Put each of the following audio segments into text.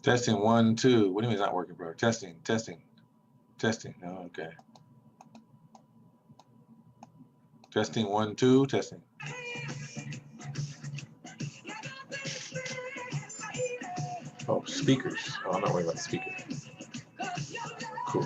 Testing 1, 2. What do you mean it's not working, bro? Testing, testing, testing. Oh, okay. Testing 1, 2. Testing. Oh, speakers. Oh, I'm not worried about the speakers. Cool.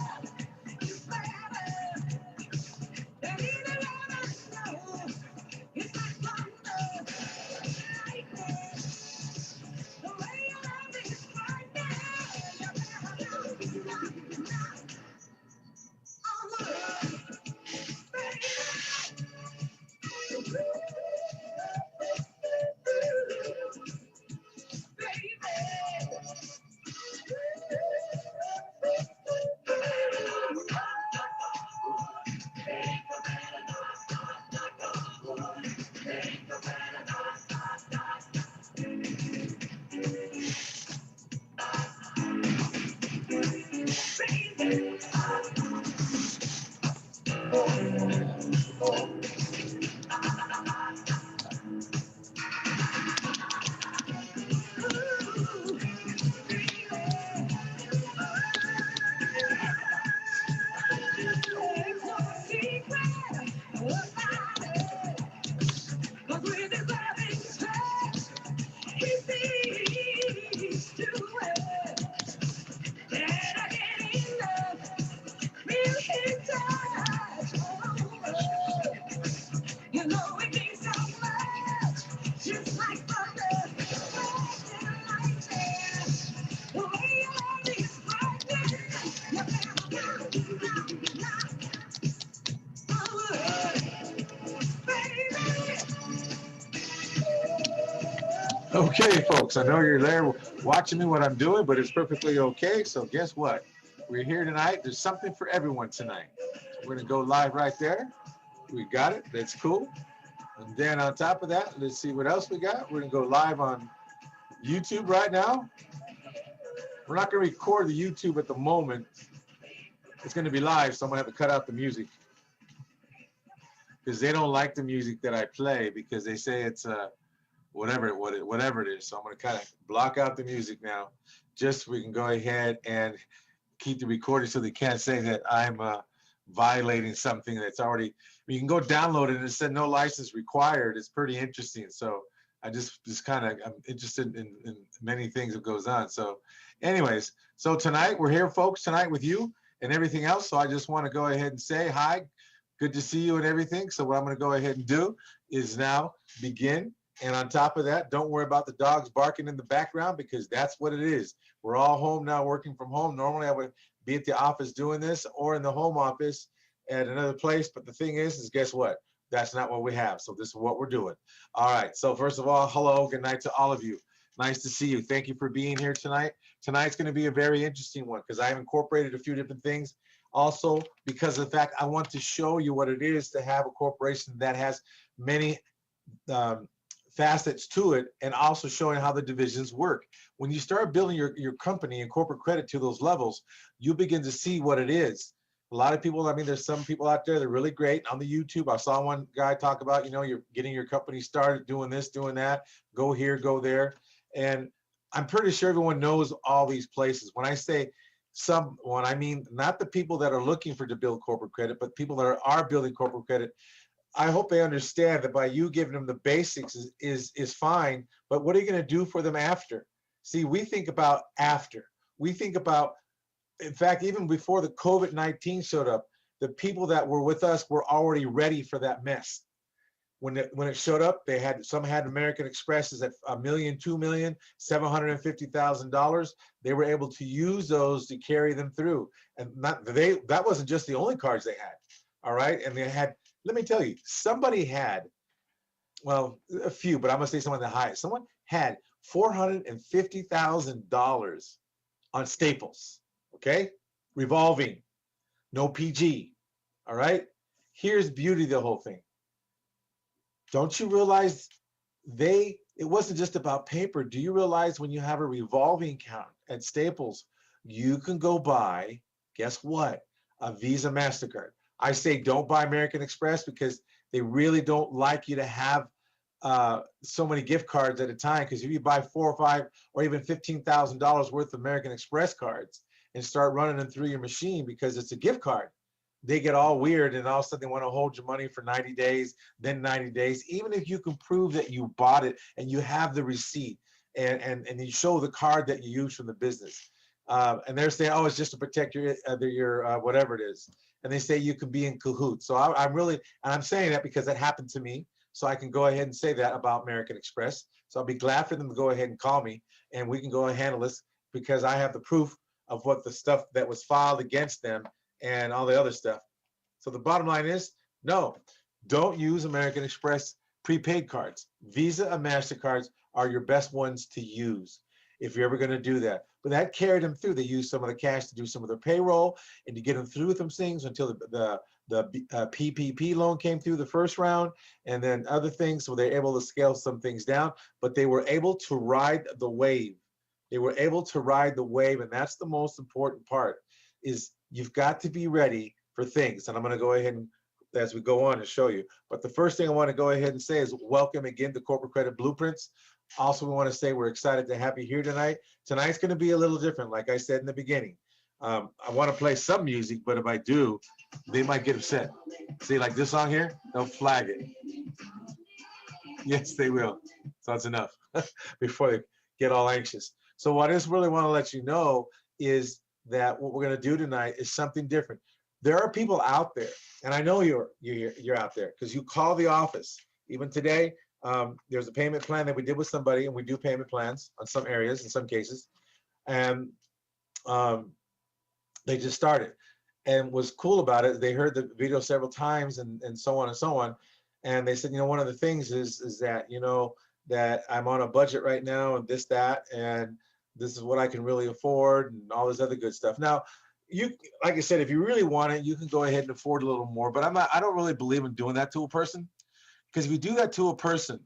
Okay, folks, I know you're there watching me what I'm doing, but it's perfectly okay. So guess what? We're here tonight. There's something for everyone tonight. We're going to go live right there. We got it. That's cool. And then on top of that, let's see what else we got. We're going to go live on YouTube right now. We're not going to record the YouTube at the moment. It's going to be live, so I'm going to have to cut out the music because they don't like the music that I play because they say it's whatever it is. So I'm going to kind of block out the music now, just so we can go ahead and keep the recording so they can't say that I'm violating something that's already. You can go download it and it said no license required. It's pretty interesting. So I just kind of I'm interested in many things that goes on. So, anyways, so tonight we're here, folks, tonight with you and everything else. So I just want to go ahead and say hi, good to see you and everything. So what I'm going to go ahead and do is now begin. And on top of that, don't worry about the dogs barking in the background because that's what it is. We're all home now, working from home. Normally I would be at the office doing this or in the home office at another place. But the thing is guess what? That's not what we have. So this is what we're doing. All right. So first of all, hello, good night to all of you. Nice to see you. Thank you for being here tonight. Tonight's going to be a very interesting one because I have incorporated a few different things. Also, because of the fact I want to show you what it is to have a corporation that has many facets to it, and also showing how the divisions work. When you start building your company and corporate credit to those levels, you begin to see what it is. A lot of people, I mean, there's some people out there that are really great on the YouTube. I saw one guy talk about, you know, you're getting your company started, doing this, doing that, go here, go there. And I'm pretty sure everyone knows all these places. When I say someone, I mean not the people that are looking to build corporate credit, but people that are building corporate credit. I hope they understand that by you giving them the basics is fine, but what are you going to do for them after? See, we think about after. We think about, in fact, even before the COVID-19 showed up, the people that were with us were already ready for that mess. When it showed up, some had American Expresses at $1 million, $2 million, $750,000. They were able to use those to carry them through, and that wasn't just the only cards they had. All right, and they had. Let me tell you, somebody had, well, a few, but I'm gonna say someone the highest. Someone had $450,000 on Staples, okay? Revolving, no PG, all right? Here's the beauty of the whole thing. Don't you realize it wasn't just about paper. Do you realize when you have a revolving account at Staples, you can go buy, guess what? A Visa, MasterCard. I say don't buy American Express because they really don't like you to have so many gift cards at a time. Because if you buy 4 or 5 or even $15,000 worth of American Express cards and start running them through your machine because it's a gift card, they get all weird, and all of a sudden they want to hold your money for 90 days, then 90 days, even if you can prove that you bought it and you have the receipt, and you show the card that you use from the business. And they're saying, oh, it's just to protect your whatever it is. And they say you can be in cahoots. So I'm really, and I'm saying that because that happened to me. So I can go ahead and say that about American Express. So I'll be glad for them to go ahead and call me, and we can go and handle this because I have the proof of what the stuff that was filed against them and all the other stuff. So the bottom line is, no, don't use American Express prepaid cards. Visa and MasterCards are your best ones to use if you're ever going to do that. But that carried them through. They used some of the cash to do some of their payroll and to get them through with some things until the PPP loan came through the first round, and then other things. So they're able to scale some things down, but they were able to ride the wave. They were able to ride the wave, and that's the most important part, is you've got to be ready for things. And I'm going to go ahead and, as we go on, and show you. But the first thing I want to go ahead and say is welcome again to Corporate Credit Blueprints. Also, we want to say we're excited to have you here tonight. Tonight's going to be a little different, like I said in the beginning. I want to play some music, but if I do, they might get upset. See, like this song here, they'll flag it. Yes, they will. So that's enough before they get all anxious. So what I just really want to let you know is that what we're going to do tonight is something different. There are people out there, and I know you're out there because you call the office. Even today, there's a payment plan that we did with somebody, and we do payment plans on some areas, in some cases, and they just started. And what's cool about it, they heard the video several times, and so on and so on. And they said, you know, one of the things is that, you know, that I'm on a budget right now, and this, that, and this is what I can really afford, and all this other good stuff. Now, you, like I said, if you really want it, you can go ahead and afford a little more, but I don't really believe in doing that to a person, because if you do that to a person,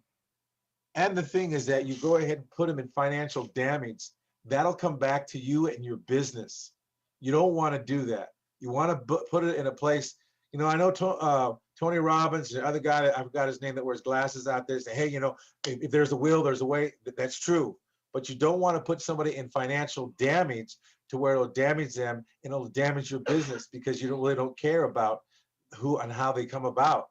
and the thing is that you go ahead and put them in financial damage, that'll come back to you and your business. You don't want to do that. You want to put it in a place. You know, I know Tony Robbins, the other guy, I forgot his name, that wears glasses out there, say, hey, you know, if there's a will, there's a way. That's true. But you don't want to put somebody in financial damage to where it'll damage them and it'll damage your business, because you really don't care about who and how they come about.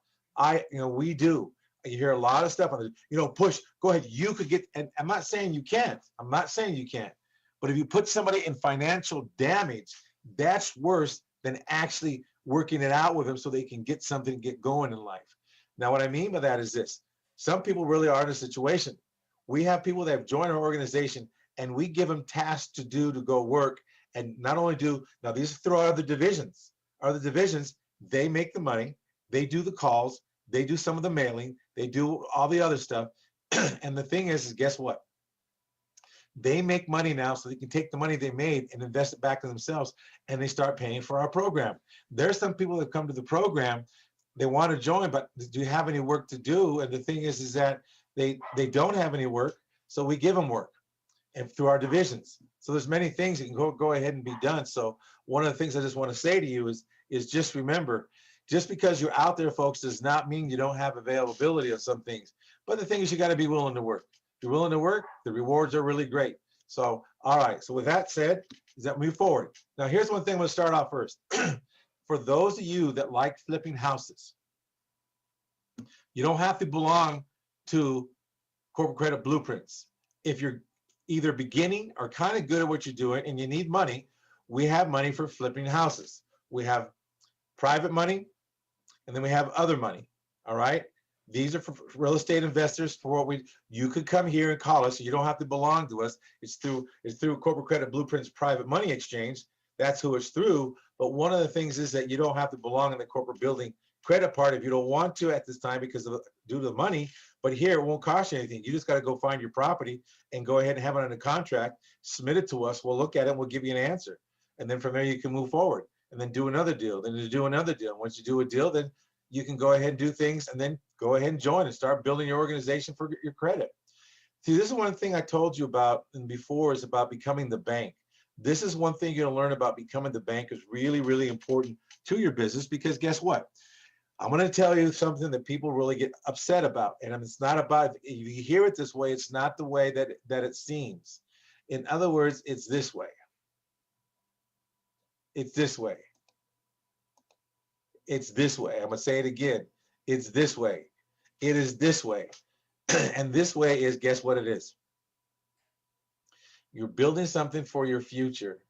We do. You hear a lot of stuff on the, you know, push, go ahead. You could get, and I'm not saying you can't. I'm not saying you can't. But if you put somebody in financial damage, that's worse than actually working it out with them so they can get something, get going in life. Now, what I mean by that is this. Some people really are in a situation. We have people that have joined our organization, and we give them tasks to do, to go work, and not only do, now these are through other divisions. Other divisions, they make the money, they do the calls, they do some of the mailing, they do all the other stuff. And the thing is guess what? They make money now, so they can take the money they made and invest it back in themselves, and they start paying for our program. There's some people that come to the program, they want to join, but do you have any work to do? And the thing is that they don't have any work, so we give them work, and through our divisions. So there's many things that can go ahead and be done. So one of the things I just want to say to you is just remember, just because you're out there, folks, does not mean you don't have availability of some things. But the thing is, you got to be willing to work. If you're willing to work, the rewards are really great. So, all right. So with that said, is that move forward. Now, here's one thing I'm going to start off first. For those of you that like flipping houses, you don't have to belong to Corporate Credit Blueprints. If you're either beginning or kind of good at what you're doing and you need money, we have money for flipping houses. We have private money, and then we have other money. All right. These are for real estate investors. For what you could come here and call us. So you don't have to belong to us. It's through Corporate Credit Blueprints Private Money Exchange. That's who it's through. But one of the things is that you don't have to belong in the corporate building credit part if you don't want to at this time because of due to the money. But here, it won't cost you anything. You just got to go find your property and go ahead and have it under contract, submit it to us. We'll look at it and we'll give you an answer. And then from there, you can move forward and then do another deal, then to do another deal. Once you do a deal, then you can go ahead and do things and then go ahead and join and start building your organization for your credit. See, this is one thing I told you about and before is about becoming the bank. This is one thing you're going to learn about becoming the bank is really, really important to your business because guess what? I'm going to tell you something that people really get upset about. And it's not about, if you hear it this way, it's not the way that it seems. In other words, it's this way. It's this way. It's this way. I'm going to say it again. It's this way. It is this way. And this way is, guess what it is? You're building something for your future.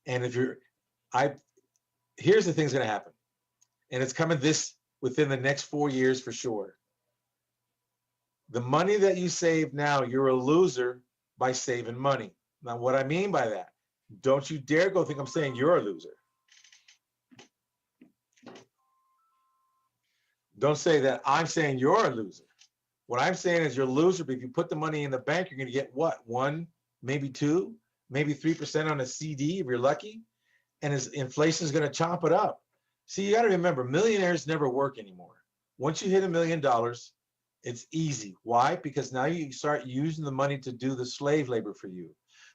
And if you're, here's the thing's going to happen. And it's coming within the next 4 years for sure. The money that you save now, you're a loser by saving money. Now, what I mean by that, don't you dare go think I'm saying you're a loser. Don't say that I'm saying you're a loser. What I'm saying is you're a loser, but if you put the money in the bank, you're going to get what? 1, maybe 2, maybe 3% on a CD if you're lucky. And as inflation is going to chop it up. See, you got to remember, millionaires never work anymore. Once you hit $1 million, it's easy. Why? Because now you start using the money to do the slave labor for you.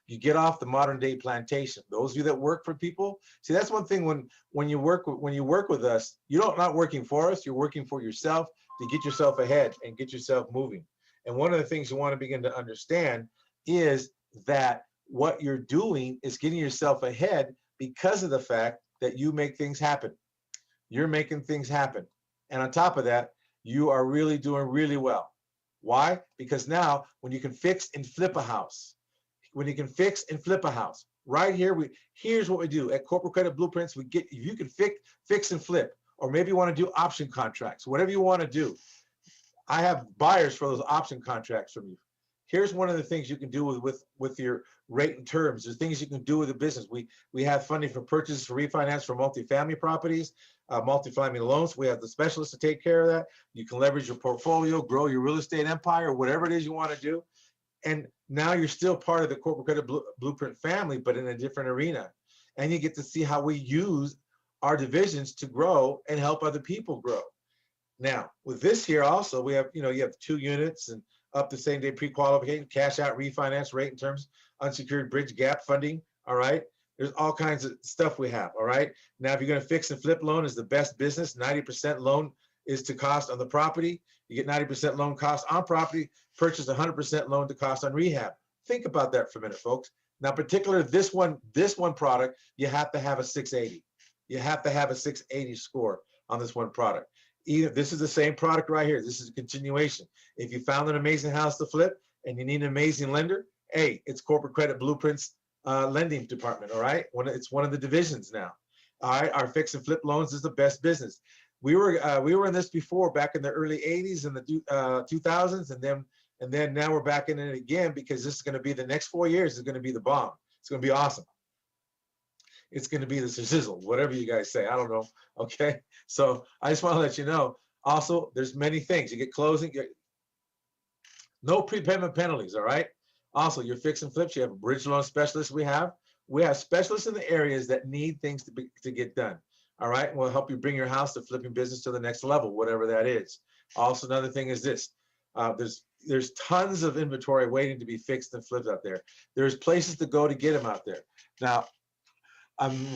You get off the modern day plantation. Those of you that work for people, see, that's one thing when you work with us, you're not working for us. You're working for yourself to get yourself ahead and get yourself moving. And one of the things you want to begin to understand is that what you're doing is getting yourself ahead because of the fact that you make things happen. You're making things happen. And on top of that, you are really doing really well. Why? Because now when you can fix and flip a house, right here, here's what we do at Corporate Credit Blueprints. If you can fix and flip, or maybe you want to do option contracts, whatever you want to do. I have buyers for those option contracts from you. Here's one of the things you can do with your rate and terms. There's things you can do with the business. We have funding for purchases for refinance for multifamily properties, multifamily loans. We have the specialists to take care of that. You can leverage your portfolio, grow your real estate empire, whatever it is you want to do. And now you're still part of the Corporate Credit Blueprint family, but in a different arena. And you get to see how we use our divisions to grow and help other people grow. Now, with this here also, we have, you have 2 units and up to same day pre-qualification, cash out, refinance, rate and terms, unsecured bridge gap funding. All right. There's all kinds of stuff we have. All right. Now, if you're going to fix and flip loan is the best business. 90% loan is to cost on the property. You get 90% loan cost on property, purchase 100% loan to cost on rehab. Think about that for a minute, folks. Now, particular this one product, you have to have a 680. You have to have a 680 score on this one product. This is the same product right here. This is a continuation. If you found an amazing house to flip and you need an amazing lender, hey, it's Corporate Credit Blueprints lending department, all right? It's one of the divisions now. All right, our fix and flip loans is the best business. We were in this before back in the early 80s and the 2000s, and then now we're back in it again because this is going to be the next 4 years is going to be the bomb. It's going to be awesome. It's going to be the sizzle, whatever you guys say. I don't know. Okay. So I just want to let you know. Also, there's many things. You get closing, no prepayment penalties. All right. Also, you're fixing flips. You have a bridge loan specialist. We have specialists in the areas that need things to get done. All right. We'll help you bring your house to flipping business to the next level, whatever that is. Also, another thing is this. There's tons of inventory waiting to be fixed and flipped out there. There's places to go to get them out there. Now,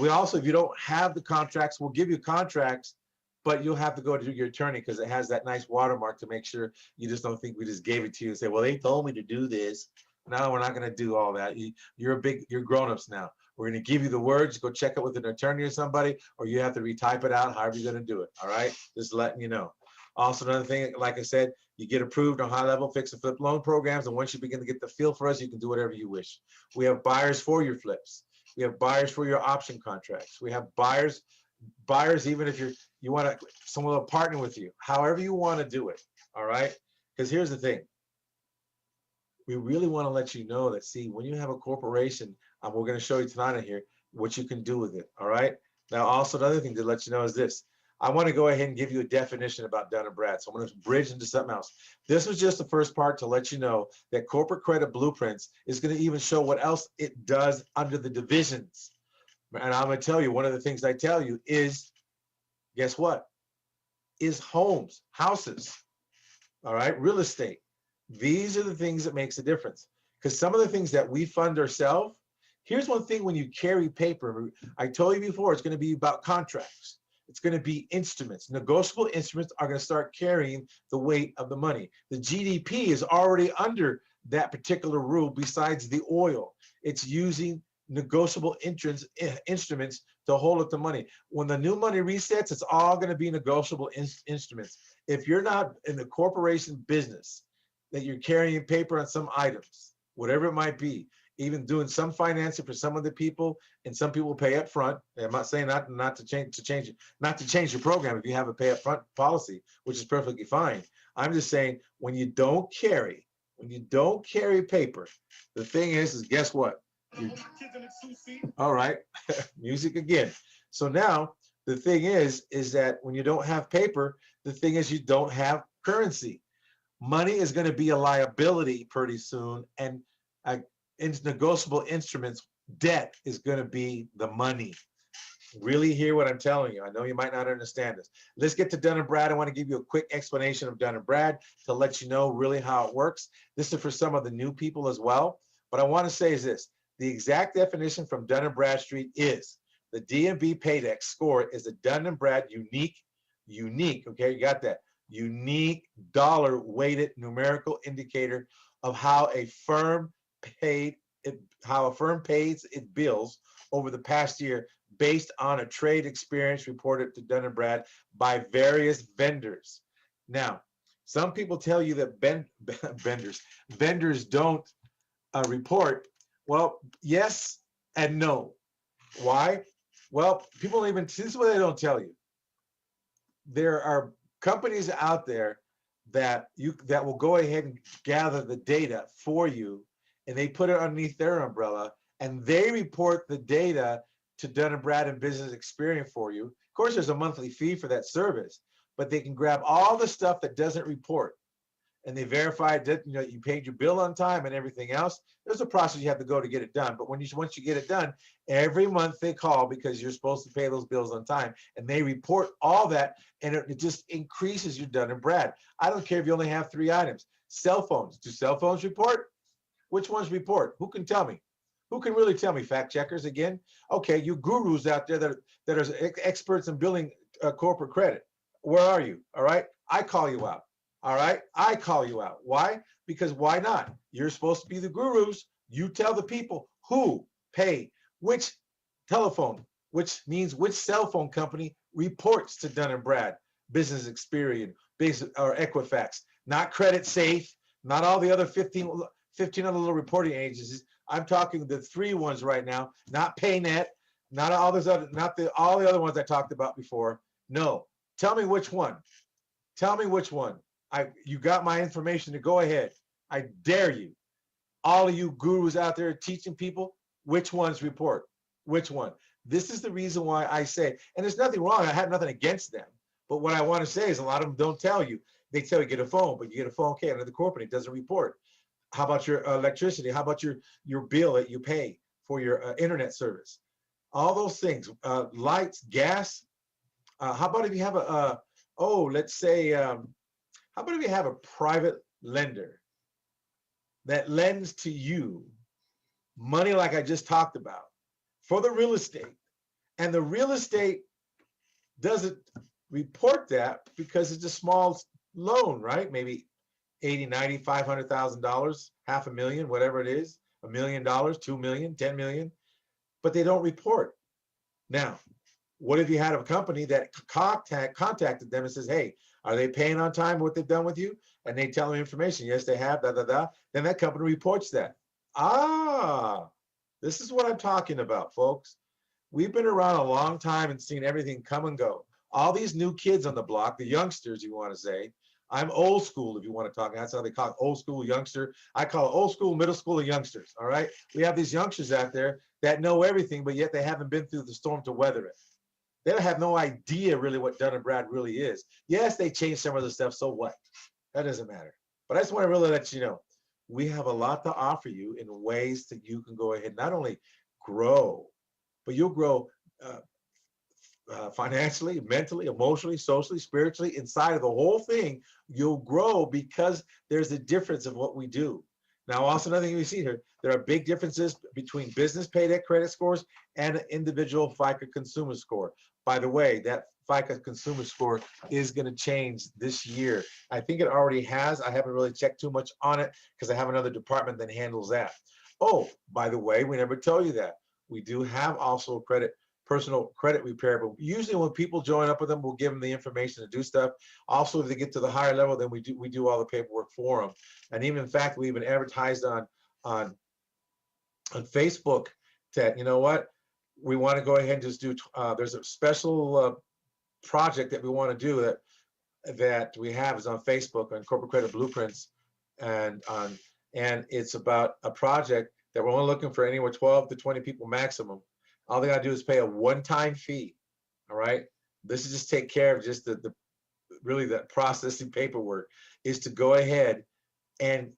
we also, if you don't have the contracts, we'll give you contracts, but you'll have to go to your attorney because it has that nice watermark to make sure you just don't think we just gave it to you and say, well, they told me to do this. No, we're not going to do all that. You're grown-ups now. We're going to give you the words, go check it with an attorney or somebody, or you have to retype it out, however you're going to do it. All right. Just letting you know. Also, another thing, like I said, you get approved on high-level fix and flip loan programs. And once you begin to get the feel for us, you can do whatever you wish. We have buyers for your flips. We have buyers for your option contracts. We have buyers even if you want someone to partner with you, however you want to do it. All right. Because here's the thing. We really want to let you know that, see, when you have a corporation, we're going to show you tonight in here what you can do with it. All right. Now, also another thing to let you know is this. I want to go ahead and give you a definition about Dun & Brad. So I'm going to bridge into something else. This was just the first part to let you know that Corporate Credit Blueprints is going to even show what else it does under the divisions. And I'm going to tell you, one of the things I tell you is, guess what? Is homes, houses, all right, real estate. These are the things that makes a difference. Because some of the things that we fund ourselves, here's one thing when you carry paper, I told you before, it's going to be about contracts. It's going to be instruments. Negotiable instruments are going to start carrying the weight of the money. The GDP is already under that particular rule besides the oil. It's using negotiable instruments to hold up the money. When the new money resets, it's all going to be negotiable instruments. If you're not in the corporation business, that you're carrying paper on some items, whatever it might be, even doing some financing for some of the people, and some people pay up front. I'm not saying not to change your program if you have a pay up front policy, which is perfectly fine. I'm just saying when you don't carry paper, the thing is guess what? All right, music again. So now the thing is that when you don't have paper, the thing is you don't have currency. Money is going to be a liability pretty soon, and in negotiable instruments, debt is going to be the money. Really hear what I'm telling you. I know you might not understand this. Let's get to Dun & Brad. I want to give you a quick explanation of Dun & Brad to let you know really how it works. This is for some of the new people as well. But I want to say is this. The exact definition from Dun & Bradstreet is the D&B Paydex score is a Dun & Brad unique, okay, you got that, unique dollar-weighted numerical indicator of how a firm pays its bills over the past year based on a trade experience reported to Dun & Brad by various vendors. Now, some people tell you that vendors don't report. Well, yes and no. Why? Well, people even, this is what they don't tell you. There are companies out there that will go ahead and gather the data for you, and they put it underneath their umbrella, and they report the data to Dun & Brad and Business Experience for you. Of course, there's a monthly fee for that service, but they can grab all the stuff that doesn't report, and they verify that you paid your bill on time and everything else. There's a process you have to go to get it done, but once you get it done, every month they call because you're supposed to pay those bills on time, and they report all that, and it just increases your Dun & Brad. I don't care if you only have 3 items. Cell phones. Do cell phones report? Which ones report? Who can tell me? Who can really tell me? Fact checkers again? Okay, you gurus out there that are experts in billing corporate credit. Where are you? All right, I call you out. All right, I call you out. Why? Because why not? You're supposed to be the gurus. You tell the people who pay which telephone, which means which cell phone company reports to Dun & Brad, Business Experience, or Equifax, not Credit Safe, not all the other 15 other little reporting agencies. I'm talking the 3 ones right now, not PayNet, not all those other, all the other ones I talked about before. No, tell me which one. Tell me which one. You got my information to go ahead. I dare you. All of you gurus out there teaching people, which ones report? Which one? This is the reason why I say, and there's nothing wrong. I have nothing against them. But what I want to say is a lot of them don't tell you. They tell you get a phone, but you get a phone, okay, under the corporate, it doesn't report. How about your electricity? How about your bill that you pay for your internet service? All those things, lights, gas. How about if you have let's say, how about if you have a private lender that lends to you money like I just talked about for the real estate, and the real estate doesn't report that because it's a small loan, right? Maybe 80, 90, $500,000, $500,000, whatever it is, $1 million, $2 million, 10 million, but they don't report. Now, what if you had a company that contacted them and says, hey, are they paying on time what they've done with you? And they tell them information. Yes, they have, Then that company reports that. This is what I'm talking about, folks. We've been around a long time and seen everything come and go. All these new kids on the block, the youngsters, you want to say. I'm old school, if you want to talk. That's how they call it, old school youngster. I call it old school, middle school, and youngsters, all right? We have these youngsters out there that know everything, but yet they haven't been through the storm to weather it. They have no idea really what Dun & Brad really is. Yes, they changed some of the stuff, so what? That doesn't matter. But I just want to really let you know, we have a lot to offer you in ways that you can go ahead and not only grow, but you'll grow financially, mentally, emotionally, socially, spiritually, inside of the whole thing. You'll grow because there's a difference of what we do. Now, also another thing we see here, there are big differences between business paydeck credit scores and an individual FICA consumer score. By the way, that FICO consumer score is going to change this year. I think it already has. I haven't really checked too much on it because I have another department that handles that. Oh, by the way, we never tell you that. We do have also personal credit repair, but usually when people join up with them, we'll give them the information to do stuff. Also, if they get to the higher level, then we do all the paperwork for them. And even in fact, we even advertised on Facebook that, you know what, we want to go ahead and just do, there's a special project that we want to do that we have is on Facebook on corporate credit blueprints, and it's about a project that we're only looking for anywhere 12 to 20 people maximum. All they got to do is pay a one-time fee. All right. This is just take care of just the really the processing paperwork, is to go ahead and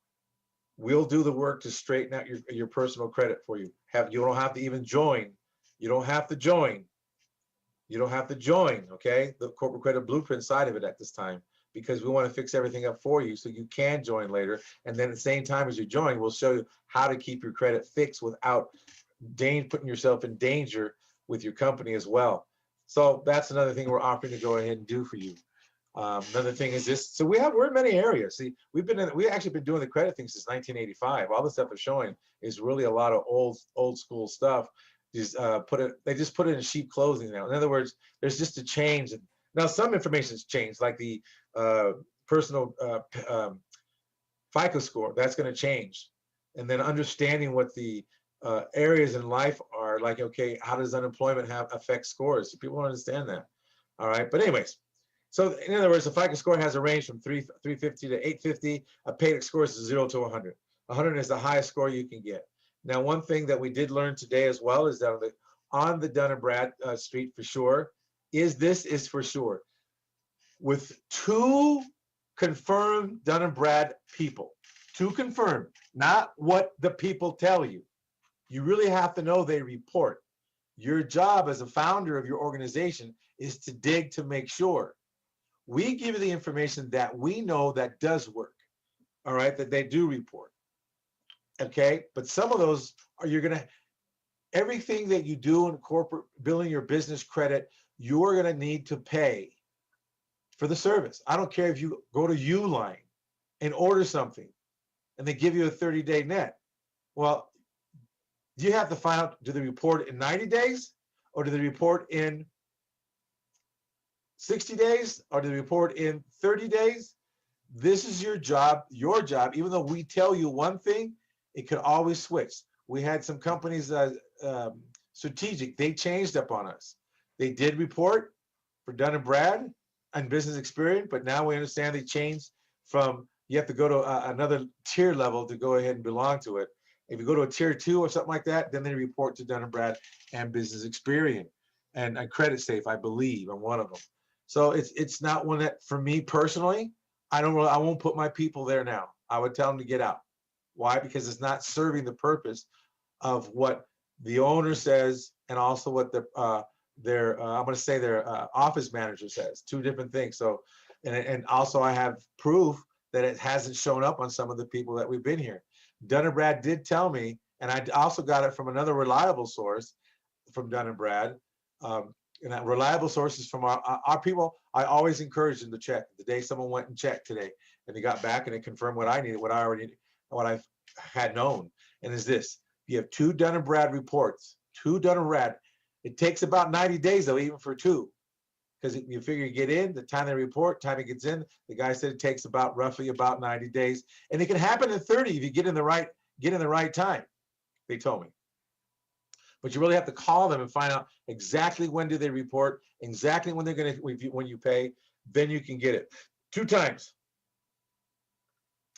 we'll do the work to straighten out your personal credit for you. You don't have to even join. You don't have to join. You don't have to join, okay, the corporate credit blueprint side of it at this time, because we want to fix everything up for you so you can join later. And then at the same time as you join, we'll show you how to keep your credit fixed without putting yourself in danger with your company as well. So that's another thing we're offering to go ahead and do for you. Another thing is this. So we're in many areas. See, we've actually been doing the credit thing since 1985. All the stuff they're showing is really a lot of old school stuff. They just put it in sheep clothing now. In other words, there's just a change. Now some information's changed, like the personal FICO score. That's going to change, and then understanding what the areas in life are like. Okay, how does unemployment affect scores? So people don't understand that. All right, but anyways. So in other words, the FICO score has a range from 350 to 850. A PAYDEX score is 0 to 100. 100 is the highest score you can get. Now, one thing that we did learn today as well is that on the Dun & Brad Street for sure, is for sure. With 2 confirmed Dun & Brad people, 2 confirmed, not what the people tell you. You really have to know they report. Your job as a founder of your organization is to dig to make sure. We give you the information that we know that does work, all right, that they do report, okay? But some of those everything that you do in corporate, building your business credit, you're gonna need to pay for the service. I don't care if you go to Uline and order something and they give you a 30-day net. Well, you have to find out, do they report in 90 days or do they report in 60 days, or do they report in 30 days? This is your job, even though we tell you one thing, it could always switch. We had some companies, strategic, they changed up on us. They did report for Dun & Brad and Business Experience, but now we understand they changed from, you have to go to another tier level to go ahead and belong to it. If you go to a tier 2 or something like that, then they report to Dun & Brad and Business Experience and Credit Safe, I believe, on one of them. So it's not one that, for me personally, I won't put my people there now. I would tell them to get out. Why? Because it's not serving the purpose of what the owner says and also what their I'm going to say their office manager says. 2 different things. So, and also I have proof that it hasn't shown up on some of the people that we've been here. Dun & Brad did tell me, and I also got it from another reliable source from Dun & Brad. And that reliable sources from our people, I always encourage them to check. The day someone went and checked today, and they got back and they confirmed what I needed, what I had known. And is this: you have 2 Dun & Brad reports, 2 Dun & Brad. It takes about 90 days though, even for 2, because you figure you get in, the time they report, time it gets in. The guy said it takes roughly about 90 days, and it can happen in 30 if you get in the right time. They told me. But you really have to call them and find out exactly when do they report, exactly when they're going to, when you pay, then you can get it. 2 times.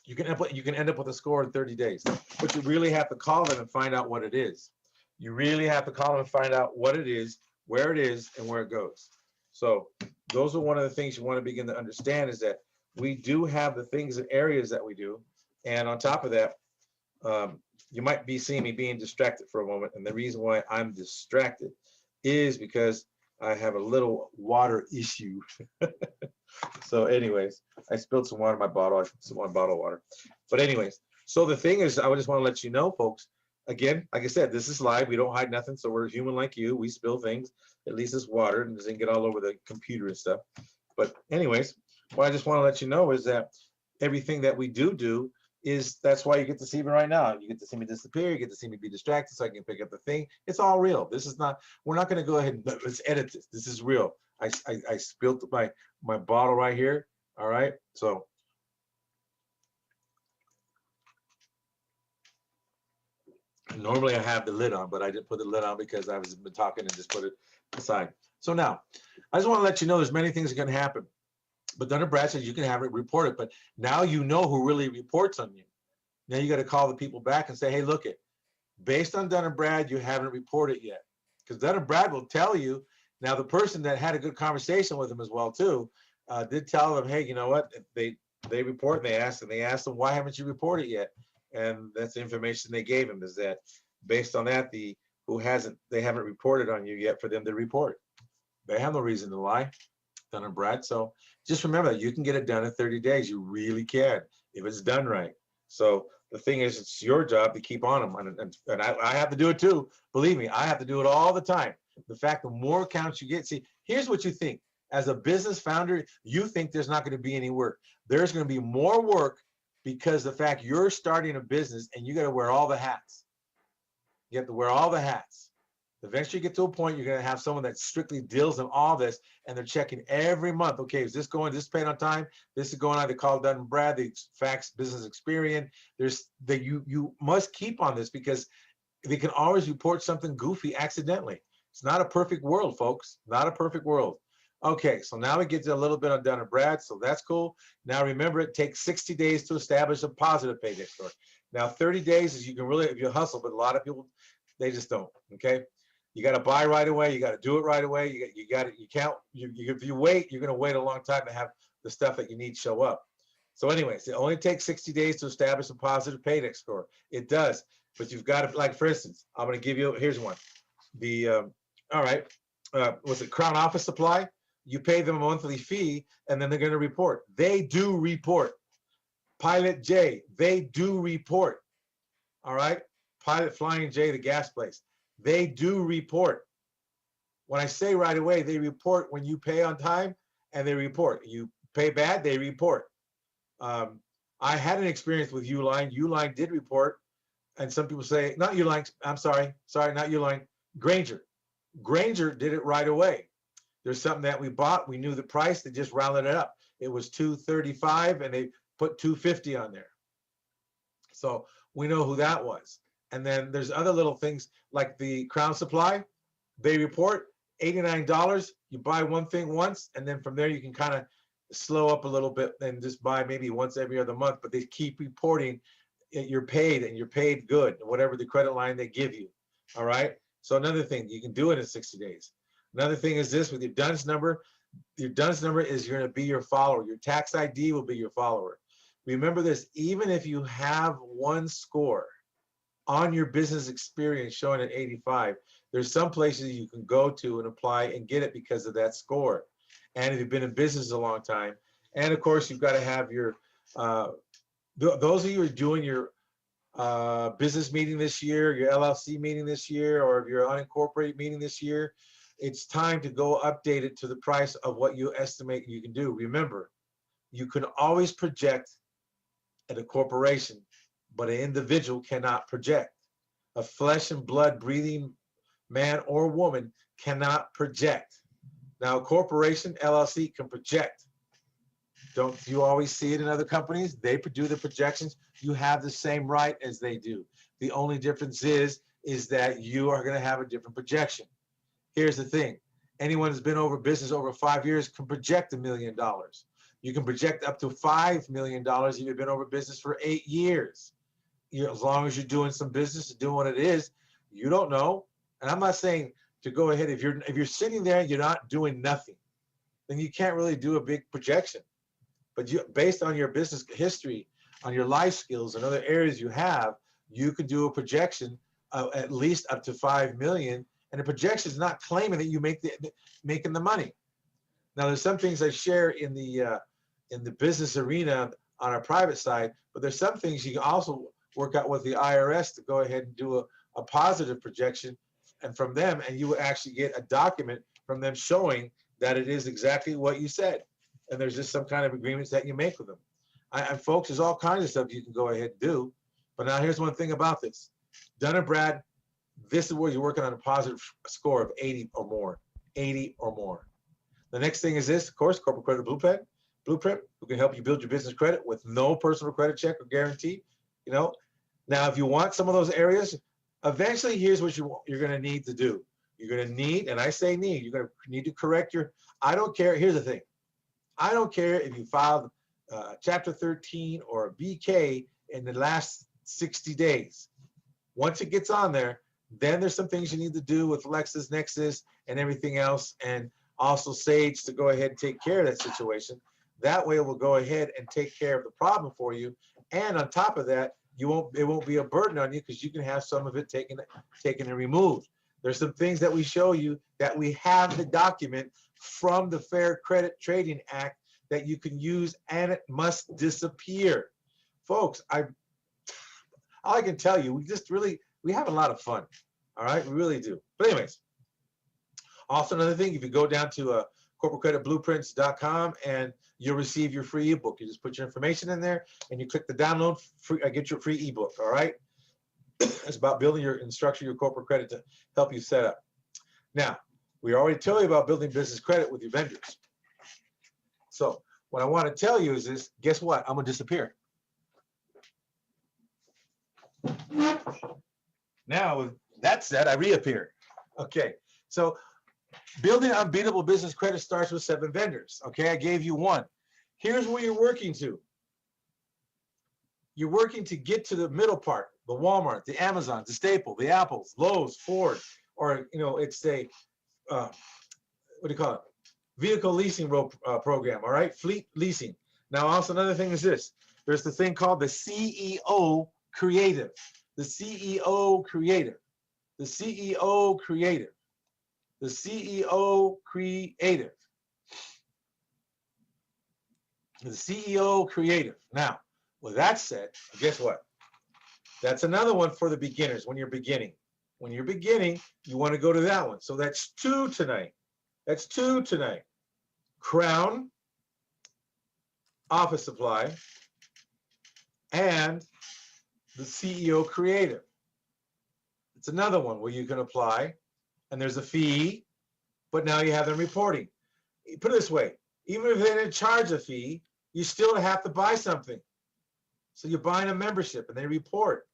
You can end up with a score in 30 days, but you really have to call them and find out what it is. You really have to call them and find out what it is, where it is, and where it goes. So those are one of the things you want to begin to understand, is that we do have the things and areas that we do. And on top of that, you might be seeing me being distracted for a moment. And the reason why I'm distracted is because I have a little water issue. So anyways, I spilled some water in my bottle. I spilled some bottle of water. But anyways, so the thing is, I just want to let you know, folks, Again, like I said, this is live. We don't hide nothing. So we're human like you. We spill things. At least it's water and it doesn't get all over the computer and stuff. But anyways, what I just want to let you know is that everything that we do is that's why you get to see me right now. You get to see me disappear. You get to see me be distracted so I can pick up the thing. It's all real. This is not, we're not going to go ahead and let's edit this. This is real. I spilled my bottle right here. All right. So normally I have the lid on, but I didn't put the lid on because I was been talking and just put it aside. So now I just want to let you know there's many things that can happen. But Dun& Brad says you can have it reported, but now you know who really reports on you. Now you got to call the people back and say, hey, look it, based on Dun& Brad, you haven't reported yet. Because Dun& Brad will tell you. Now the person that had a good conversation with him as well too, did tell them, hey, you know what? They report and they asked them, why haven't you reported yet? And that's the information they gave him, is that based on that, they haven't reported on you yet for them to report. They have no reason to lie, Dun & Brad. So just remember that you can get it done in 30 days. You really can if it's done right. So the thing is, it's your job to keep on them. And I have to do it too. Believe me, I have to do it all the time. The fact the more accounts you get, see, here's what you think. As a business founder, you think there's not going to be any work. There's going to be more work because the fact you're starting a business and you got to wear all the hats. You have to wear all the hats. Eventually you get to a point, you're going to have someone that strictly deals in all this, and they're checking every month. Okay, is this going, this paid on time? This is going on. They call Dun & Brad, the facts, business experience. You must keep on this because they can always report something goofy accidentally. It's not a perfect world, folks. Not a perfect world. Okay, so now we get to a little bit on Dun & Brad, so that's cool. Now remember, it takes 60 days to establish a positive paycheck score. Now 30 days is you can really, if you hustle, but a lot of people, they just don't, okay? You got to buy right away. You got to do it right away. If you wait, you're going to wait a long time to have the stuff that you need show up. So anyways, it only takes 60 days to establish a positive paycheck score. It does, but you've got to, like for instance, I'm going to give you, here's one. All right, was it Crown Office Supply? You pay them a monthly fee and then they're going to report. They do report. Pilot J, they do report. All right, Pilot Flying J, the gas place. They do report. When I say right away, they report when you pay on time and they report. You pay bad, they report. I had an experience with Uline. Uline did report. And some people say, not Uline, I'm sorry, not Uline, Granger. Granger did it right away. There's something that we bought. We knew the price. They just rounded it up. It was $235 and they put $250 on there. So we know who that was. And then there's other little things like the Crown Supply. They report $89. You buy one thing once, and then from there you can kind of slow up a little bit and just buy maybe once every other month. But they keep reporting you're paid, and you're paid good, whatever the credit line they give you. All right. So another thing, you can do it in 60 days. Another thing is this with your DUNS number. Your DUNS number is going to be your follower. Your tax ID will be your follower. Remember this, even if you have one score on your business experience showing at 85, there's some places you can go to and apply and get it because of that score. And if you've been in business a long time, and of course you've got to have your, those of you who are doing your business meeting this year, your LLC meeting this year, or if you're unincorporated meeting this year, it's time to go update it to the price of what you estimate you can do. Remember, you can always project at a corporation, but an individual cannot project. A flesh and blood breathing man or woman cannot project. Now, a corporation, LLC, can project. Don't you always see it in other companies? They do the projections. You have the same right as they do. The only difference is that you are going to have a different projection. Here's the thing. Anyone who's been over business over 5 years can project $1 million. You can project up to $5 million if you've been over business for 8 years. As long as you're doing some business, doing what it is, you don't know. And I'm not saying to go ahead, if you're sitting there and you're not doing nothing, then you can't really do a big projection. But based on your business history, on your life skills and other areas you have, you could do a projection at least up to 5 million. And the projection is not claiming that you making the money. Now, there's some things I share in the business arena on our private side, but there's some things you can also work out with the IRS to go ahead and do a positive projection, and from them, and you will actually get a document from them showing that it is exactly what you said. And there's just some kind of agreements that you make with them. And folks, there's all kinds of stuff you can go ahead and do. But now here's one thing about this. Dun & Brad, this is where you're working on a positive score of 80 or more. 80 or more. The next thing is this, of course, corporate credit blueprint, who can help you build your business credit with no personal credit check or guarantee. You know, now if you want some of those areas, eventually here's what you're going to need to do. You're going to need, and I say need, you're going to need to correct your, I don't care, here's the thing. I don't care if you filed Chapter 13 or a BK in the last 60 days. Once it gets on there, then there's some things you need to do with LexisNexis and everything else, and also Sage to go ahead and take care of that situation. That way it will go ahead and take care of the problem for you. And on top of that, it won't be a burden on you because you can have some of it taken and removed. There's some things that we show you that we have the document from the Fair Credit Trading Act that you can use, and it must disappear. Folks, all I can tell you, we have a lot of fun. All right, we really do. But anyways, also another thing, if you go down to corporatecreditblueprints.com and you'll receive your free ebook. You just put your information in there and you click the download, get your free ebook, all right? It's about building and structure your corporate credit to help you set up. Now, we already told you about building business credit with your vendors. So what I want to tell you is this, guess what? I'm going to disappear. Now, with that said, I reappear. Okay, so building unbeatable business credit starts with 7 vendors. Okay, I gave you 1. Here's where you're working to. You're working to get to the middle part, the Walmart, the Amazon, the Staple, the Apples, Lowe's, Ford, or, you know, it's a, what do you call it? Vehicle leasing program, all right? Fleet leasing. Now, also another thing is this. There's the thing called the CEO Creative. The CEO Creative. The CEO Creative. The CEO Creative. The CEO Creative. Now, with that said, guess what? That's another one for the beginners when you're beginning. When you're beginning, you want to go to that one. So that's 2 tonight. That's 2 tonight. Crown, Office Supply, and the CEO Creative. It's another one where you can apply, and there's a fee, but now you have them reporting. Put it this way, even if they didn't charge a fee, you still have to buy something. So you're buying a membership, and they report.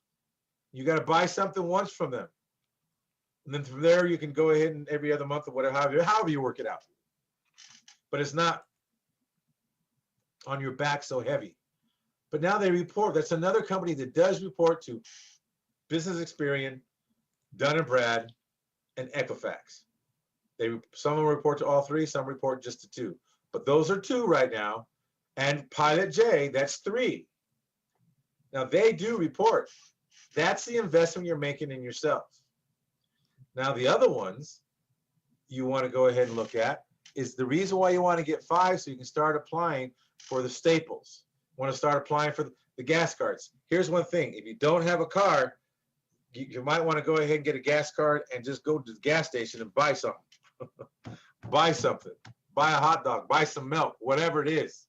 You got to buy something once from them. And then from there, you can go ahead and every other month or whatever, however you work it out. But it's not on your back so heavy. But now they report. That's another company that does report to Business Experian, Dun & Brad, and Equifax. Some of them report to all 3, some report just to 2. But those are 2 right now. And Pilot J, that's 3. Now they do report. That's the investment you're making in yourself. Now the other ones you want to go ahead and look at is the reason why you want to get 5 so you can start applying for the staples. You want to start applying for the gas cards. Here's one thing. If you don't have a car, you might want to go ahead and get a gas card and just go to the gas station and buy something. Buy something. Buy a hot dog. Buy some milk. Whatever it is.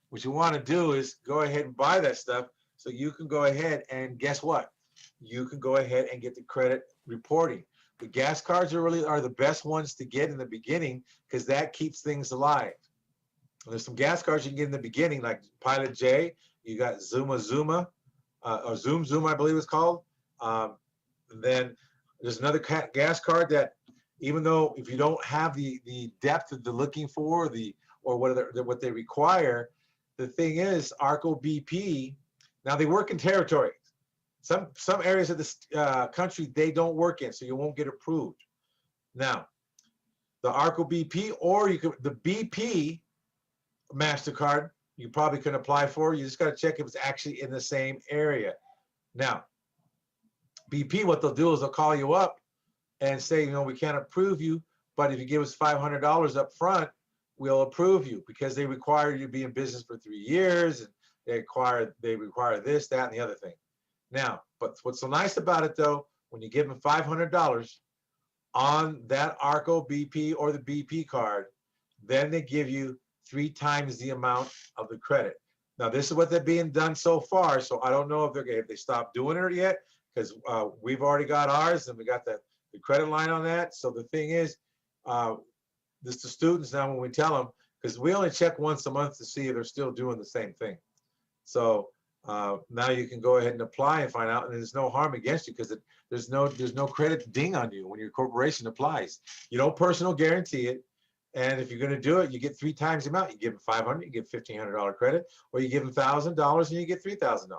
What you want to do is go ahead and buy that stuff so you can go ahead and guess what? You can go ahead and get the credit reporting. The gas cards are the best ones to get in the beginning because that keeps things alive. And there's some gas cards you can get in the beginning, like Pilot J. You got Zuma, or Zoom, I believe it's called. And then there's another gas card that, even though if you don't have the depth that they're looking for, or what they require, the thing is, ARCO BP. Now they work in territories. Some areas of this country they don't work in, so you won't get approved. Now, the ARCO BP, or the BP MasterCard, you probably can apply for. You just got to check if it's actually in the same area. Now, BP, what they'll do is they'll call you up and say, you know, we can't approve you, but if you give us $500 up front, we'll approve you, because they require you to be in business for 3 years and They require this, that, and the other thing. Now, but what's so nice about it though, when you give them $500 on that ARCO BP or the BP card, then they give you 3 times the amount of the credit. Now, this is what they're being done so far. So I don't know if they stopped doing it yet, because we've already got ours and we got the credit line on that. So the thing is, this the students now when we tell them, because we only check once a month to see if they're still doing the same thing. So now you can go ahead and apply and find out, and there's no harm against you because there's no credit ding on you when your corporation applies. You don't personal guarantee it, and if you're going to do it, you get 3 times the amount. You give them $500, you get $1,500 credit, or you give them $1,000 and you get $3,000.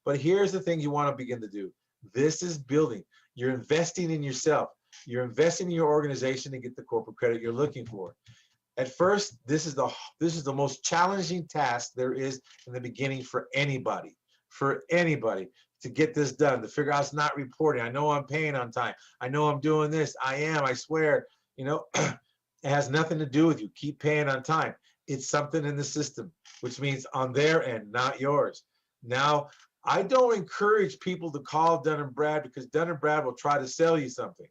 But here's the thing you want to begin to do. This is building. You're investing in yourself. You're investing in your organization to get the corporate credit you're looking for. At first, this is the most challenging task there is in the beginning for anybody to get this done, to figure out it's not reporting. I know I'm paying on time. I know I'm doing this. I swear, it has nothing to do with you. Keep paying on time. It's something in the system, which means on their end, not yours. Now, I don't encourage people to call Dun & Brad because Dun & Brad will try to sell you something.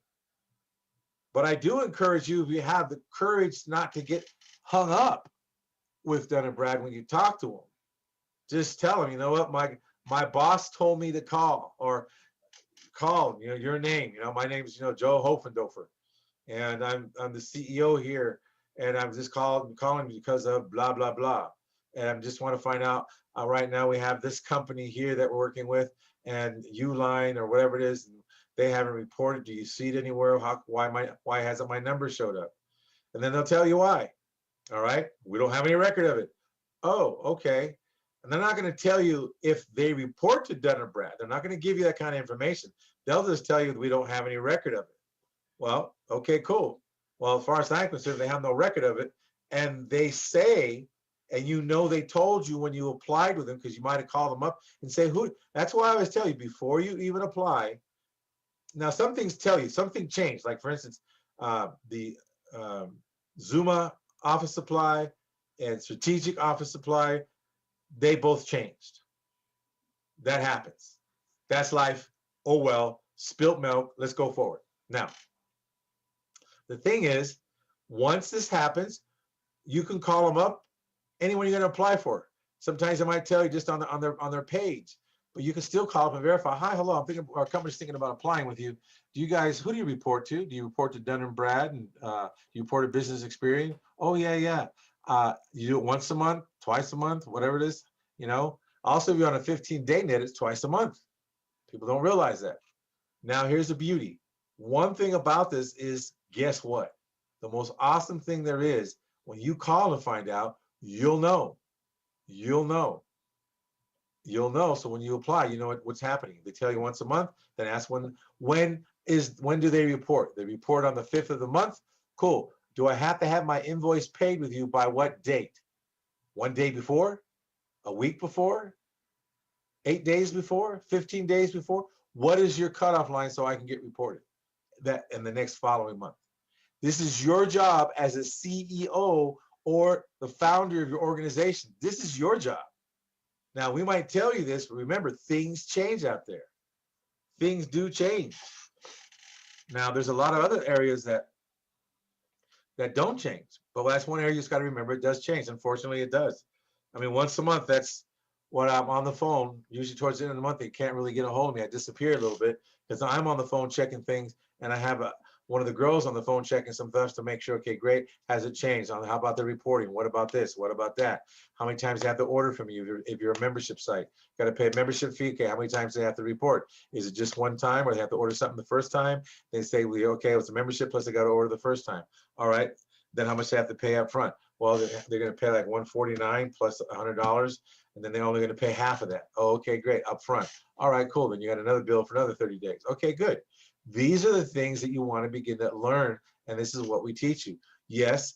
But I do encourage you, if you have the courage not to get hung up with Dun & Brad when you talk to them, just tell them, you know what, my boss told me to call, or call, your name. My name is, Joe Hofendorfer, and I'm the CEO here, and I'm just calling because of blah, blah, blah. And I just want to find out, right now we have this company here that we're working with, and Uline or whatever it is, they haven't reported. Do you see it anywhere? Why hasn't my number showed up? And then they'll tell you why. All right, we don't have any record of it. Oh, okay. And they're not going to tell you if they report to Dun & Brad. They're not going to give you that kind of information. They'll just tell you that we don't have any record of it. Well, okay, cool. Well, as far as I'm concerned, they have no record of it. And they say, and they told you when you applied with them, because you might have called them up and say, who? That's why I always tell you, before you even apply. Now, some things tell you, something changed. Like, for instance, the Zuma office supply and strategic office supply, they both changed. That happens. That's life. Oh, well, spilt milk. Let's go forward. Now, the thing is, once this happens, you can call them up, anyone you're going to apply for. Sometimes they might tell you just on their page. But you can still call up and verify. Hi, hello. Our company's thinking about applying with you. Who do you report to? Do you report to Dun & Brad? And you report a business experience? Oh, yeah. You do it once a month, twice a month, whatever it is. Also, if you're on a 15-day net, it's twice a month. People don't realize that. Now, here's the beauty. One thing about this is, guess what? The most awesome thing there is, when you call and find out, you'll know. So when you apply, you know what's happening. They tell you once a month, then ask when do they report? They report on the 5th of the month. Cool. Do I have to have my invoice paid with you by what date? 1 day before? A week before? 8 days before? 15 days before? What is your cutoff line so I can get reported that in the next following month? This is your job as a CEO or the founder of your organization. This is your job. Now, we might tell you this, but remember, things change out there. Things do change. Now, there's a lot of other areas that don't change, but that's one area you just got to remember, it does change. Unfortunately, it does. I mean, once a month, that's what I'm on the phone. Usually towards the end of the month, they can't really get a hold of me. I disappear a little bit because I'm on the phone checking things, and I have one of the girls on the phone checking some stuff to make sure, okay, great, has it changed? How about the reporting? What about this? What about that? How many times do you have to order from you if you're a membership site? Got to pay a membership fee. Okay, how many times do they have to report? Is it just one time, or they have to order something the first time? They say, well, okay, it's a membership plus they got to order the first time. All right, then how much they have to pay up front? Well, they're going to pay like $149 plus $100, and then they're only going to pay half of that. Oh, okay, great, up front. All right, cool. Then you got another bill for another 30 days. Okay, good. These are the things that you want to begin to learn, and this is what we teach you. Yes,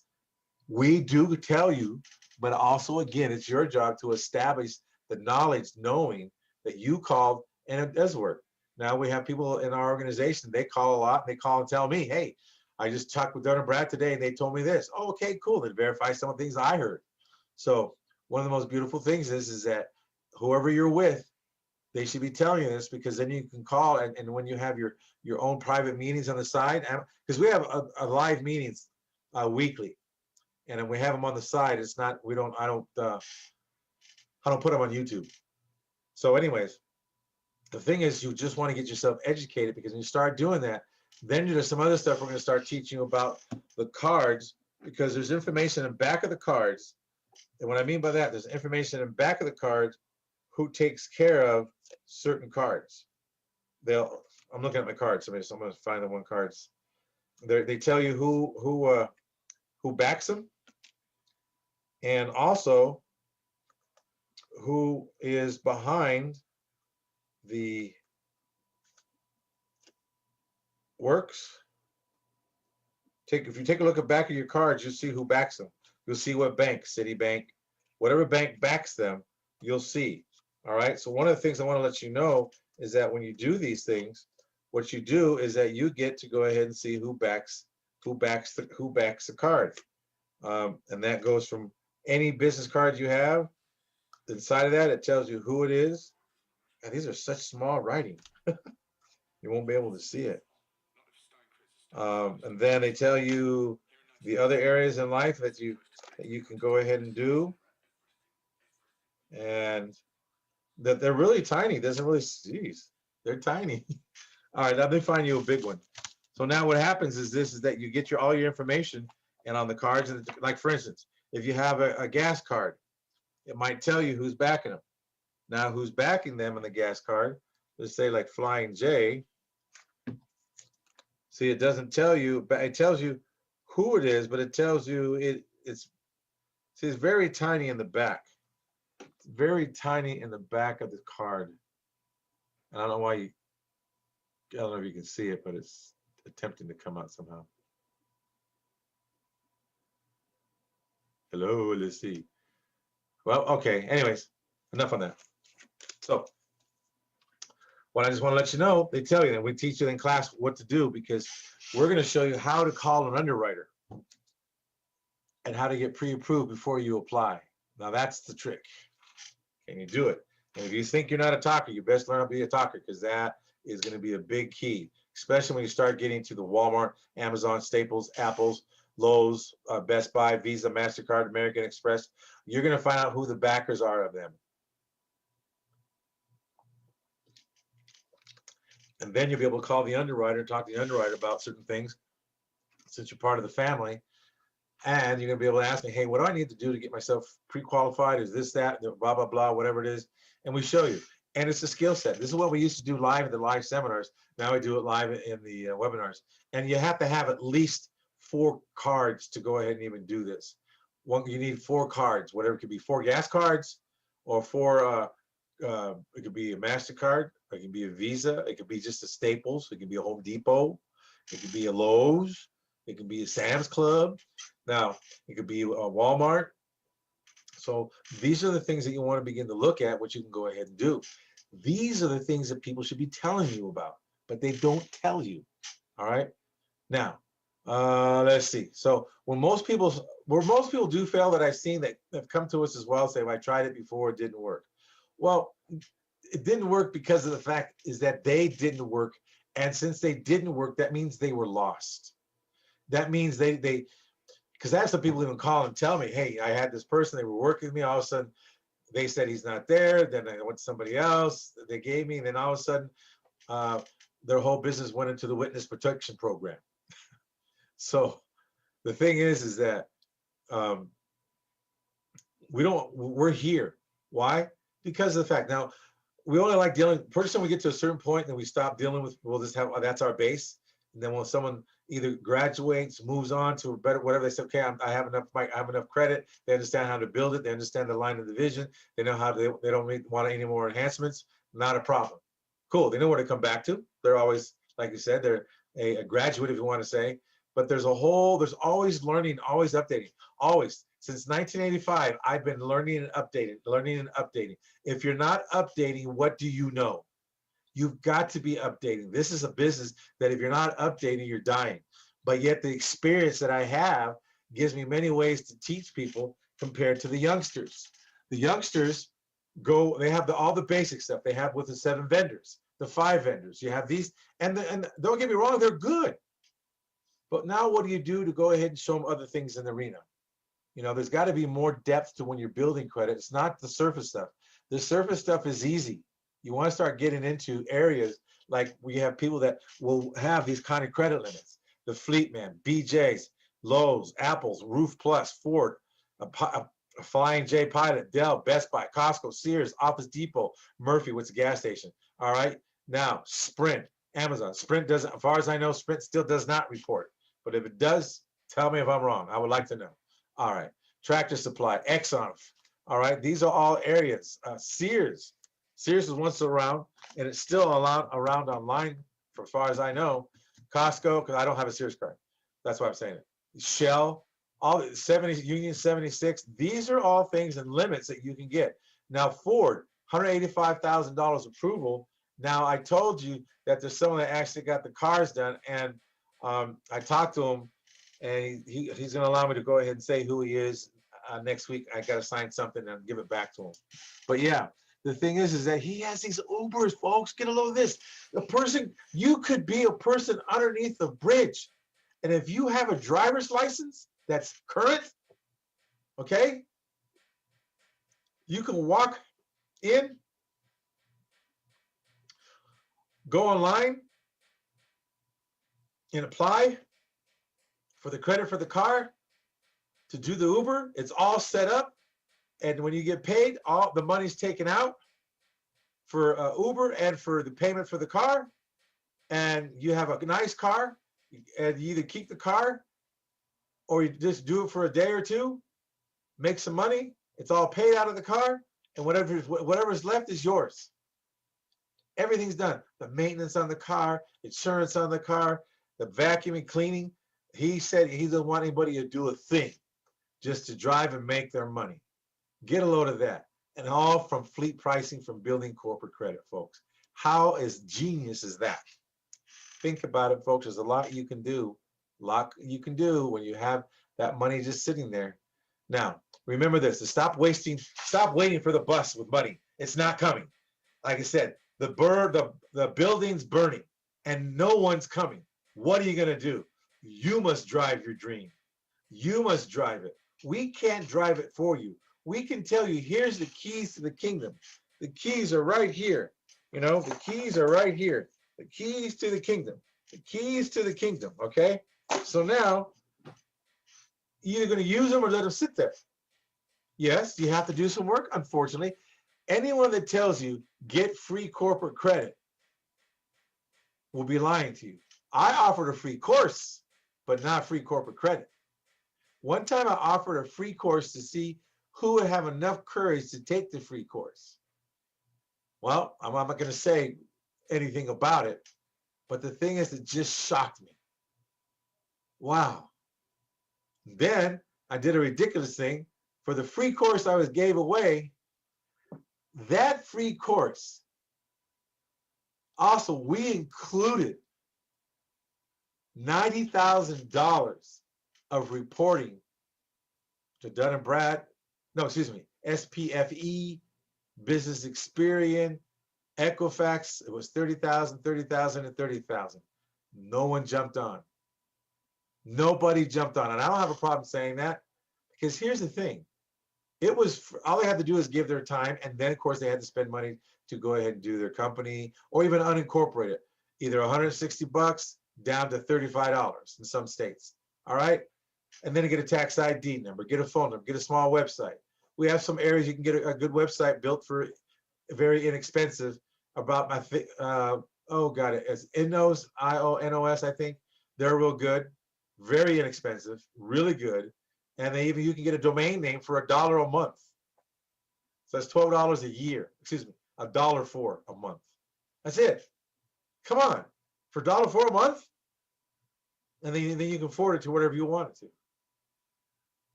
we do tell you, but also, again, it's your job to establish the knowledge, knowing that you called and it does work. Now, we have people in our organization, they call a lot, and they call and tell me, hey, I just talked with Dun & Brad today, and they told me this. Oh, okay, cool. Then verify some of the things I heard. So one of the most beautiful things is that whoever you're with, they should be telling you this, because then you can call, and when you have your own private meetings on the side, because we have a live meetings weekly, and then we have them on the side. It's not, we don't, I don't put them on YouTube. So anyways, the thing is, you just want to get yourself educated, because when you start doing that, then there's some other stuff we're going to start teaching you about the cards, because there's information in the back of the cards. And what I mean by that, there's information in the back of the cards who takes care of certain cards. I'm looking at my cards. So I'm going to find the one cards. They tell you who backs them, and also who is behind the works. If you take a look at the back of your cards, you'll see who backs them. You'll see what bank, Citibank, whatever bank backs them, you'll see. All right. So one of the things I want to let you know is that when you do these things, what you do is that you get to go ahead and see who backs the card, and that goes from any business card you have. Inside of that, it tells you who it is. And these are such small writing, you won't be able to see it. And then they tell you the other areas in life that you can go ahead and do, and that they're really tiny. Doesn't really, geez, they're tiny. All right, now let me find you a big one. So now what happens is this, is that you get all your information, and on the cards, and like for instance, if you have a gas card, it might tell you who's backing them. Now who's backing them on the gas card, let's say like Flying J. See, it doesn't tell you, but it tells you who it is, but it tells you it's see, it's very tiny in the back. It's very tiny in the back of the card. And I don't know why I don't know if you can see it, but it's attempting to come out somehow. Hello, let's see. Well, okay, anyways, enough on that. So what I just want to let you know, they tell you that we teach you in class what to do, because we're going to show you how to call an underwriter and how to get pre-approved before you apply. Now that's the trick. Can you do it? And if you think you're not a talker, you best learn how to be a talker, because that is going to be a big key, especially when you start getting to the Walmart, Amazon, Staples, Apples, Lowe's, Best Buy, Visa, MasterCard, American Express. You're going to find out who the backers are of them. And then you'll be able to call the underwriter and talk to the underwriter about certain things, since you're part of the family. And you're going to be able to ask me, hey, what do I need to do to get myself pre-qualified? Is this, that, blah, blah, blah, whatever it is. And we show you. And it's a skill set. This is what we used to do live in the live seminars. Now we do it live in the webinars. And you have to have at least 4 cards to go ahead and even do this. You need 4 cards, whatever. It could be 4 gas cards, or 4, it could be a MasterCard, it could be a Visa, it could be just a Staples, it could be a Home Depot, it could be a Lowe's, it could be a Sam's Club. Now, it could be a Walmart. So these are the things that you want to begin to look at, what you can go ahead and do. These are the things that people should be telling you about, but they don't tell you. All right. Now, let's see. So where most people do fail, that I've seen that have come to us as well, say, well, I tried it before, it didn't work. Well, it didn't work because of the fact is that they didn't work. And since they didn't work, that means they were lost. That means because I have some people even call and tell me, hey, I had this person, they were working with me, all of a sudden they said he's not there, then I went to somebody else, they gave me, and then all of a sudden their whole business went into the witness protection program. So the thing is that we're here. Why? Because of the fact, now we only like dealing, pretty soon we get to a certain point and then we stop dealing with, we'll just have, that's our base. And then when someone either graduates, moves on to a better, whatever, they say, okay, I have enough credit. They understand how to build it. They understand the line of the vision. They know how they don't want any more enhancements. Not a problem. Cool. They know where to come back to. They're always, like you said, they're a graduate, if you want to say. But there's always learning, always updating, always. Since 1985, I've been learning and updating. If you're not updating, what do you know? You've got to be updating. This is a business that if you're not updating, you're dying. But yet the experience that I have gives me many ways to teach people compared to the youngsters. The youngsters, Go, they have all the basic stuff. They have with the 7 vendors, the 5 vendors. You have these, and don't get me wrong, they're good. But now what do you do to go ahead and show them other things in the arena? You know, there's got to be more depth to when you're building credit. It's not the surface stuff. The surface stuff is easy. You want to start getting into areas like we have people that will have these kind of credit limits. The Fleet Man, BJ's, Lowe's, Apple's, Roof Plus, Ford, a Flying J Pilot, Dell, Best Buy, Costco, Sears, Office Depot, Murphy, what's a gas station. All right. Now, Sprint, Amazon. Sprint doesn't, as far as I know, Sprint still does not report. But if it does, tell me if I'm wrong. I would like to know. All right. Tractor Supply, Exxon. All right. These are all areas. Sears. Sears was once around, and it's still around online, for as far as I know. Costco, because I don't have a Sears card. That's why I'm saying it. Shell, all 70, Union 76. These are all things and limits that you can get. Now, Ford, $185,000 approval. Now, I told you that there's someone that actually got the cars done, and I talked to him, and he's going to allow me to go ahead and say who he is. Next week, I got to sign something and give it back to him. But yeah, the thing is that he has these Ubers, folks. Get a load of this. The person, you could be a person underneath the bridge. And if you have a driver's license that's current, okay, you can walk in, go online, and apply for the credit for the car to do the Uber. It's all set up. And when you get paid, all the money's taken out for Uber and for the payment for the car. And you have a nice car, and you either keep the car or you just do it for a day or two, make some money. It's all paid out of the car, and whatever's left is yours. Everything's done. The maintenance on the car, insurance on the car, the vacuuming, cleaning. He said he doesn't want anybody to do a thing, just to drive and make their money. Get a load of that. And all from fleet pricing, from building corporate credit, folks. How is genius is that? Think about it, folks. There's a lot you can do. When you have that money just sitting there. Now, remember this, to stop waiting for the bus with money. It's not coming. Like I said, the building's burning and no one's coming. What are you going to do? You must drive your dream. You must drive it. We can't drive it for you. We can tell you, here's the keys to the kingdom. The keys are right here. You know, the keys are right here. The keys to the kingdom. The keys to the kingdom, okay? So now, you're either going to use them or let them sit there. Yes, you have to do some work, unfortunately. Anyone that tells you get free corporate credit will be lying to you. I offered a free course, but not free corporate credit. One time I offered a free course to see who would have enough courage to take the free course. Well, I'm not going to say anything about it, but the thing is, it just shocked me. Wow. Then I did a ridiculous thing. For the free course I gave away, that free course, also we included $90,000 of reporting to Dun & Brad, SPFE, Business Experience, Equifax. It was 30,000, 30,000, and 30,000. No one jumped on. Nobody jumped on. And I don't have a problem saying that, because here's the thing. It was, all they had to do is give their time, and then of course they had to spend money to go ahead and do their company, or even unincorporate it. Either $160 down to $35 in some states. All right. And then get a tax ID number, get a phone number, get a small website. We have some areas you can get a good website built for very inexpensive. About my it's Inos, IONOS, I think. They're real good, very inexpensive, really good. And you can get a domain name for $1 a month. So that's $12 a year. Excuse me, $1.04 a month. That's it. Come on, for $1.04 a month, and then you can forward it to whatever you want it to.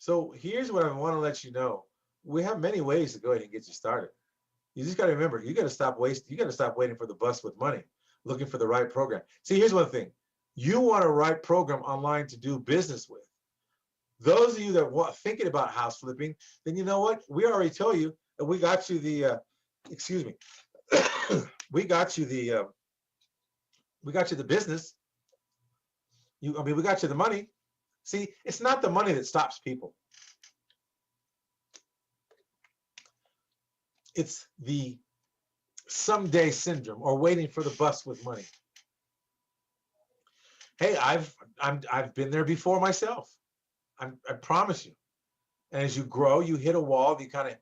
So here's what I want to let you know. We have many ways to go ahead and get you started. You just got to remember, you got to stop wasting. You got to stop waiting for the bus with money, looking for the right program. See, here's one thing. You want a right program online to do business with. Those of you that are thinking about house flipping, then you know what? We already told you and we got you the, excuse me, we got you the, we got you the business. I mean, we got you the money. See, it's not the money that stops people. It's the someday syndrome or waiting for the bus with money. Hey, I've been there before myself. I promise you. And as you grow, you hit a wall. You kind of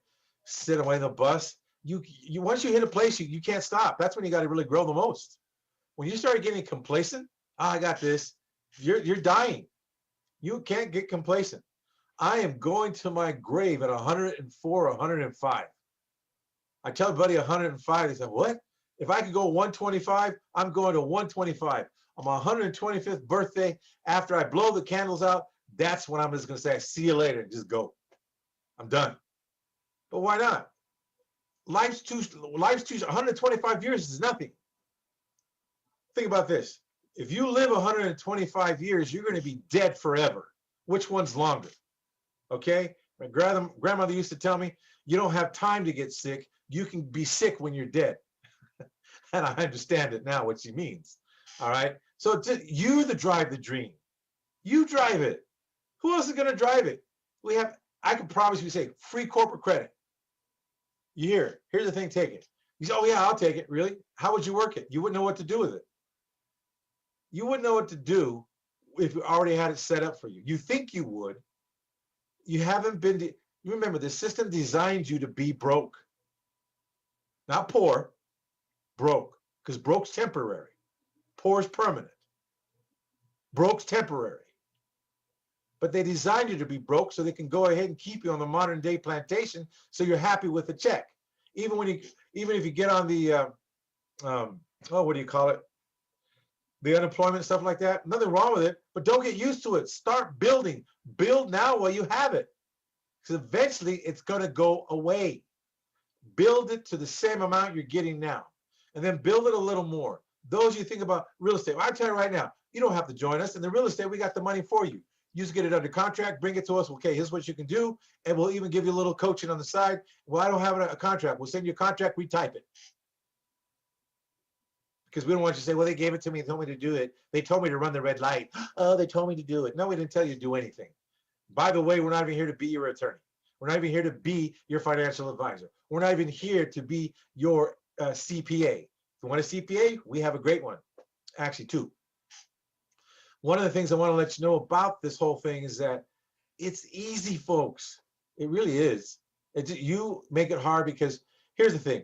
sit away the bus. You once you hit a place, you can't stop. That's when you got to really grow the most. When you start getting complacent, oh, I got this. You're dying. You can't get complacent. I am going to my grave at 104, 105. I tell everybody 105. They say, what? If I could go 125, I'm going to 125. On my 125th birthday, after I blow the candles out, that's when I'm just going to say, see you later, and just go. I'm done. But why not? Life's too 125 years is nothing. Think about this. If you live 125 years, you're going to be dead forever. Which one's longer? Okay? My grandmother used to tell me, you don't have time to get sick. You can be sick when you're dead. And I understand it now, what she means. All right? So you drive the dream. You drive it. Who else is going to drive it? I can promise you, say, free corporate credit. You hear it. Here's the thing, take it. You say, oh yeah, I'll take it. Really? How would you work it? You wouldn't know what to do with it. You wouldn't know what to do if you already had it set up for you. You think you would. You haven't been, you remember, the system designed you to be broke. Not poor, broke. Because broke's temporary. Poor's permanent. Broke's temporary. But they designed you to be broke so they can go ahead and keep you on the modern day plantation so you're happy with the check. Even if you get on the, what do you call it? The unemployment, stuff like that. Nothing wrong with it, but don't get used to it. Start building. Build now while you have it. Because eventually it's going to go away. Build it to the same amount you're getting now. And then build it a little more. Those you think about real estate. Well, I tell you right now, you don't have to join us. In the real estate, we got the money for you. You just get it under contract, bring it to us. Okay, here's what you can do. And we'll even give you a little coaching on the side. Well, I don't have a contract. We'll send you a contract, retype it. Because we don't want you to say, well, they gave it to me and told me to do it. They told me to run the red light. Oh, they told me to do it. No, we didn't tell you to do anything. By the way, we're not even here to be your attorney. We're not even here to be your financial advisor. We're not even here to be your CPA. If you want a CPA, we have a great one. Actually, two. One of the things I want to let you know about this whole thing is that it's easy, folks. It really is. You make it hard because here's the thing.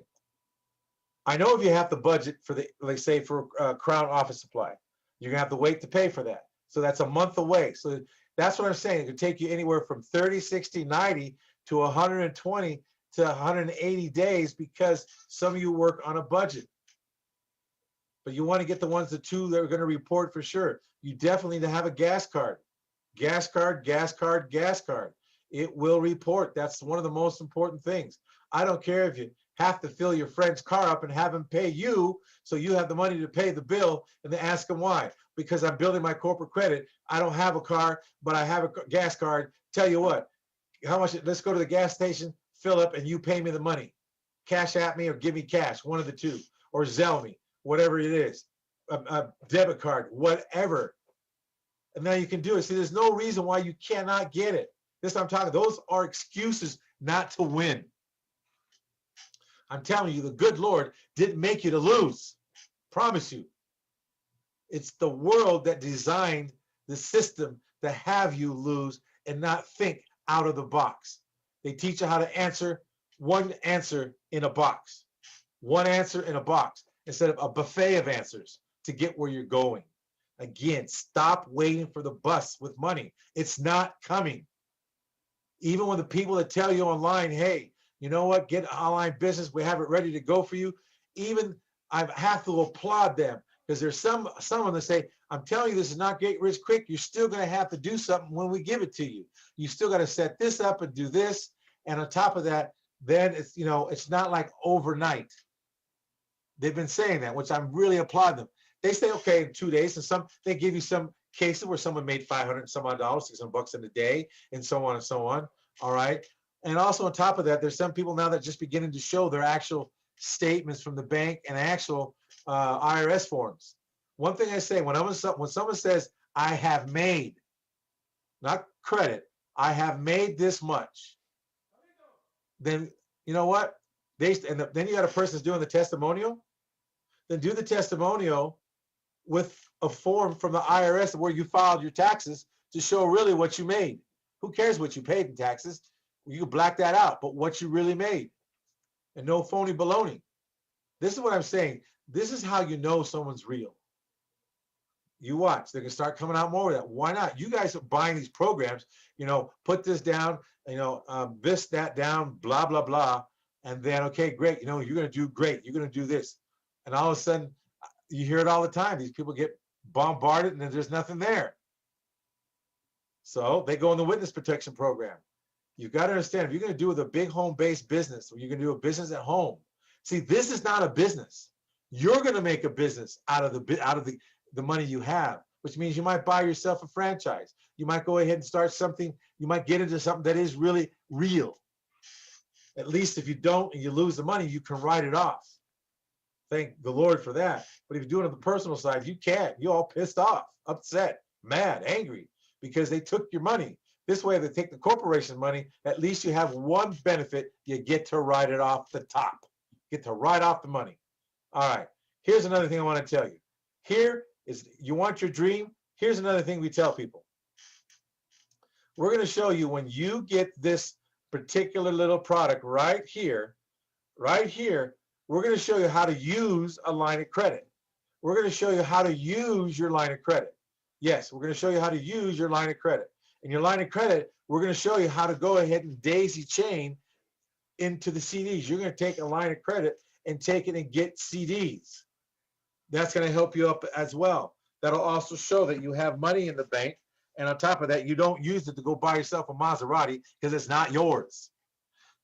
I know if you have the budget for like say for Crown office supply, you're gonna have to wait to pay for that. So that's a month away. So that's what I'm saying. It could take you anywhere from 30, 60, 90 to 120 to 180 days because some of you work on a budget. But you want to get the ones, the two that are going to report for sure. You definitely need to have a gas card. Gas card, gas card, gas card. It will report. That's one of the most important things. I don't care if you have to fill your friend's car up and have him pay you so you have the money to pay the bill and then ask him why. Because I'm building my corporate credit. I don't have a car, but I have a gas card. Tell you what, how much? Let's go to the gas station, fill up, and you pay me the money. Cash at me or give me cash, one of the two, or Zelle me. Whatever it is, a debit card, whatever. And now you can do it. See, there's no reason why you cannot get it. This I'm talking, those are excuses not to win. I'm telling you, the good Lord didn't make you to lose. Promise you. It's the world that designed the system to have you lose and not think out of the box. They teach you how to answer one answer in a box. One answer in a box. Instead of a buffet of answers to get where you're going. Again, stop waiting for the bus with money. It's not coming. Even when the people that tell you online, hey, you know what, get an online business, we have it ready to go for you. Even I have to applaud them because there's someone that say, I'm telling you, this is not get rich quick. You're still going to have to do something when we give it to you. You still got to set this up and do this. And on top of that, then it's, you know, it's not like overnight. They've been saying that, which I'm really applaud them. They say, okay, in 2 days, and they give you some cases where someone made $500 and some odd dollars, $600 in a day, and so on and so on. All right. And also on top of that, there's some people now that just beginning to show their actual statements from the bank and actual IRS forms. One thing I say, when someone says, I have made, not credit, I have made this much, then you know what? Then you got a person that's doing the testimonial, then do the testimonial with a form from the IRS where you filed your taxes to show really what you made. Who cares what you paid in taxes? You can black that out, but what you really made. And no phony baloney. This is what I'm saying. This is how you know someone's real. You watch. They're going to start coming out more with that. Why not? You guys are buying these programs, put this down, this, that down, blah, blah, blah. And then, okay, great. You're going to do great. You're going to do this. And all of a sudden, you hear it all the time. These people get bombarded and then there's nothing there. So they go in the witness protection program. You've got to understand, if you're going to do with a big home-based business, or you're going to do a business at home, see, this is not a business. You're going to make a business out of the money you have, which means you might buy yourself a franchise. You might go ahead and start something. You might get into something that is really real. At least if you don't and you lose the money, you can write it off. Thank the Lord for that. But if you do it on the personal side, you can't. You're all pissed off, upset, mad, angry, because they took your money. This way, if they take the corporation money, at least you have one benefit. You get to write it off the top. Get to write off the money. All right. Here's another thing I want to tell you. Here is, you want your dream? Here's another thing we tell people. We're going to show you when you get this particular little product right here, we're going to show you how to use a line of credit. We're going to show you how to use your line of credit. Yes, we're going to show you how to use your line of credit. In your line of credit, we're going to show you how to go ahead and daisy chain into the CDs. You're going to take a line of credit and take it and get CDs. That's going to help you up as well. That'll also show that you have money in the bank. And on top of that, you don't use it to go buy yourself a Maserati because it's not yours.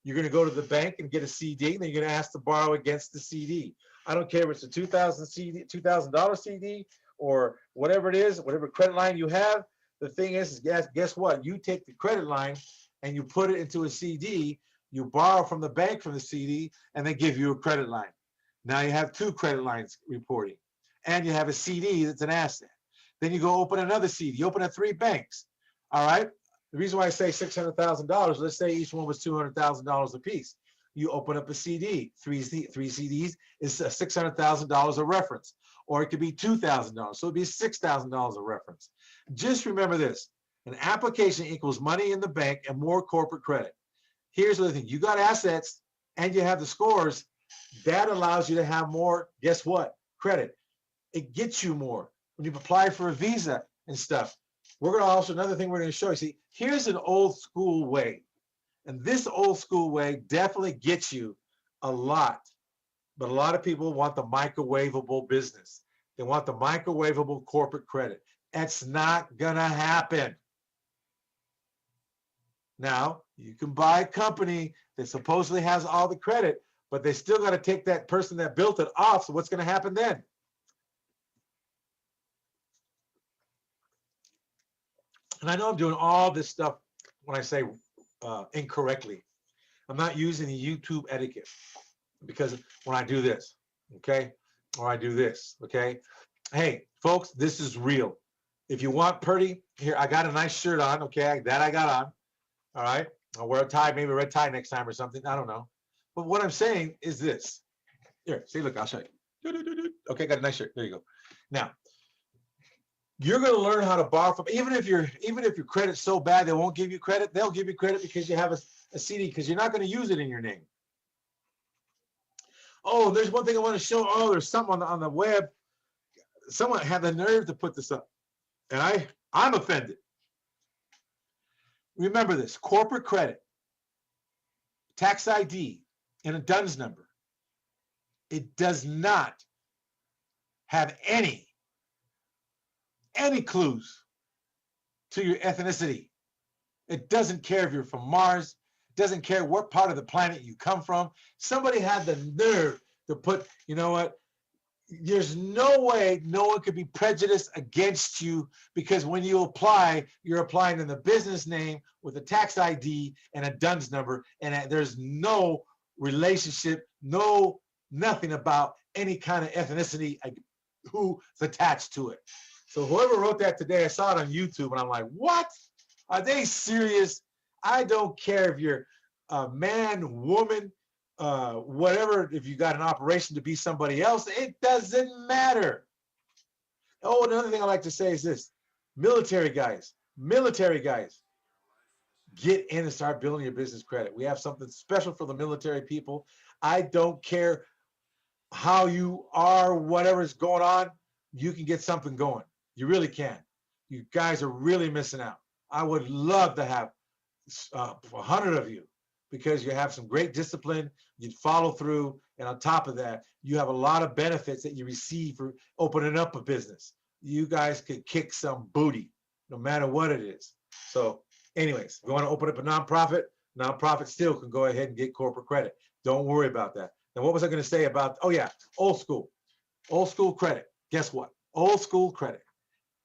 You're going to go to the bank and get a CD, and then you're going to ask to borrow against the CD. I don't care if it's a $2,000 CD or whatever it is, whatever credit line you have. The thing is guess what? You take the credit line and you put it into a CD. You borrow from the bank from the CD, and they give you a credit line. Now you have two credit lines reporting, and you have a CD that's an asset. Then you go open another CD. You open at 3 banks. All right. The reason why I say $600,000, let's say each one was $200,000 a piece. You open up a CD, three CDs is $600,000 a reference, or it could be $2,000. So it'd be $6,000 a reference. Just remember this: an application equals money in the bank and more corporate credit. Here's the other thing: you got assets and you have the scores. That allows you to have more. Guess what? Credit. It gets you more when you apply for a visa and stuff. We're going to also, another thing we're going to show you. See, here's an old school way. And this old school way definitely gets you a lot. But a lot of people want the microwavable business. They want the microwavable corporate credit. That's not going to happen. Now, you can buy a company that supposedly has all the credit, but they still got to take that person that built it off. So what's going to happen then? And I know I'm doing all this stuff when I say incorrectly. I'm not using the YouTube etiquette, because when I do this, okay, or I do this, okay. Hey, folks, this is real. If you want pretty, here, I got a nice shirt on, okay, that I got on, all right. I'll wear a tie, maybe a red tie next time or something, I don't know. But what I'm saying is this. Here, see, look, I'll show you. Okay, got a nice shirt, there you go. Now, you're going to learn how to borrow from, even if your credit's so bad they won't give you credit, they'll give you credit because you have a CD, because you're not going to use it in your name. Oh, there's one thing I want to show. Oh, there's something on the web. Someone had the nerve to put this up, and I'm offended. Remember this: corporate credit, tax ID, and a DUNS number. It does not have any clues to your ethnicity. It doesn't care if you're from Mars. It doesn't care what part of the planet you come from. Somebody had the nerve to put, you know what, there's no way no one could be prejudiced against you, because when you apply, you're applying in the business name with a tax ID and a DUNS number, and there's no relationship, nothing about any kind of ethnicity who's attached to it. So whoever wrote that today, I saw it on YouTube, and I'm like, what? Are they serious? I don't care if you're a man, woman, whatever, if you got an operation to be somebody else, it doesn't matter. Oh, another thing I like to say is this: military guys, get in and start building your business credit. We have something special for the military people. I don't care how you are, whatever's going on, you can get something going. You really can. You guys are really missing out. I would love to have 100 of you, because you have some great discipline, you follow through, and on top of that, you have a lot of benefits that you receive for opening up a business. You guys could kick some booty, no matter what it is. So anyways, if you want to open up a nonprofit still can go ahead and get corporate credit. Don't worry about that. And what was I going to say about, oh yeah, old school credit. Guess what? Old school credit.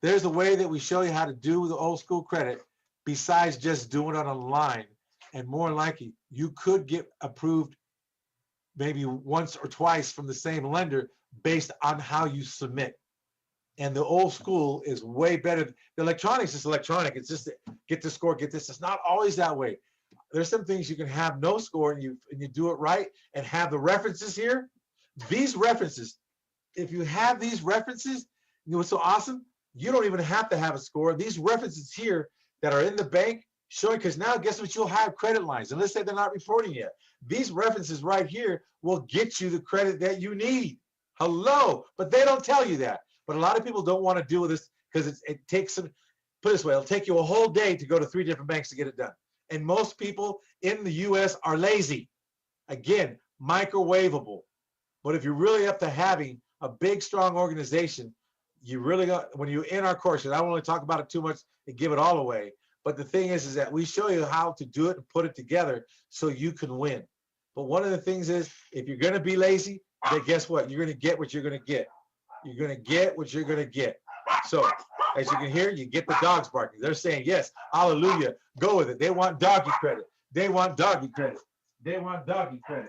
There's a way that we show you how to do the old school credit besides just doing it online. And more likely, you could get approved maybe once or twice from the same lender based on how you submit. And the old school is way better. The electronics is electronic. It's just get the score, get this. It's not always that way. There's some things you can have no score and you do it right and have the references here. These references, if you have these references, you know what's so awesome? You don't even have to have a score. These references here that are in the bank showing, because now guess what? You'll have credit lines. And let's say they're not reporting yet. These references right here will get you the credit that you need. Hello, but they don't tell you that. But a lot of people don't want to do this because it takes some, put it this way, it'll take you a whole day to go to 3 different banks to get it done. And most people in the US are lazy. Again, microwavable. But if you're really up to having a big, strong organization, you really got, when you're in our courses, I don't want to talk about it too much and give it all away. But the thing is that we show you how to do it and put it together so you can win. But one of the things is, if you're going to be lazy, then guess what? You're going to get what you're going to get. You're going to get what you're going to get. So as you can hear, you get the dogs barking. They're saying, yes, hallelujah, go with it. They want doggy credit. They want doggy credit. They want doggy credit.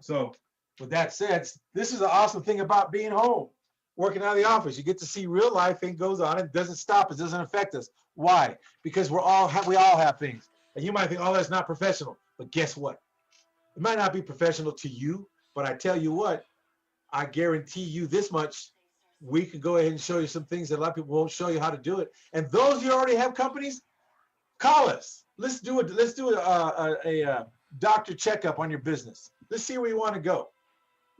So with that said, this is the awesome thing about being home, working out of the office. You get to see real life thing goes on. It doesn't stop. It doesn't affect us. Why? Because we all have things. And you might think, oh, that's not professional. But guess what? It might not be professional to you, but I tell you what, I guarantee you this much, we can go ahead and show you some things that a lot of people won't show you how to do it. And those you already have companies, call us. Let's do it. Let's do a doctor checkup on your business. Let's see where you want to go.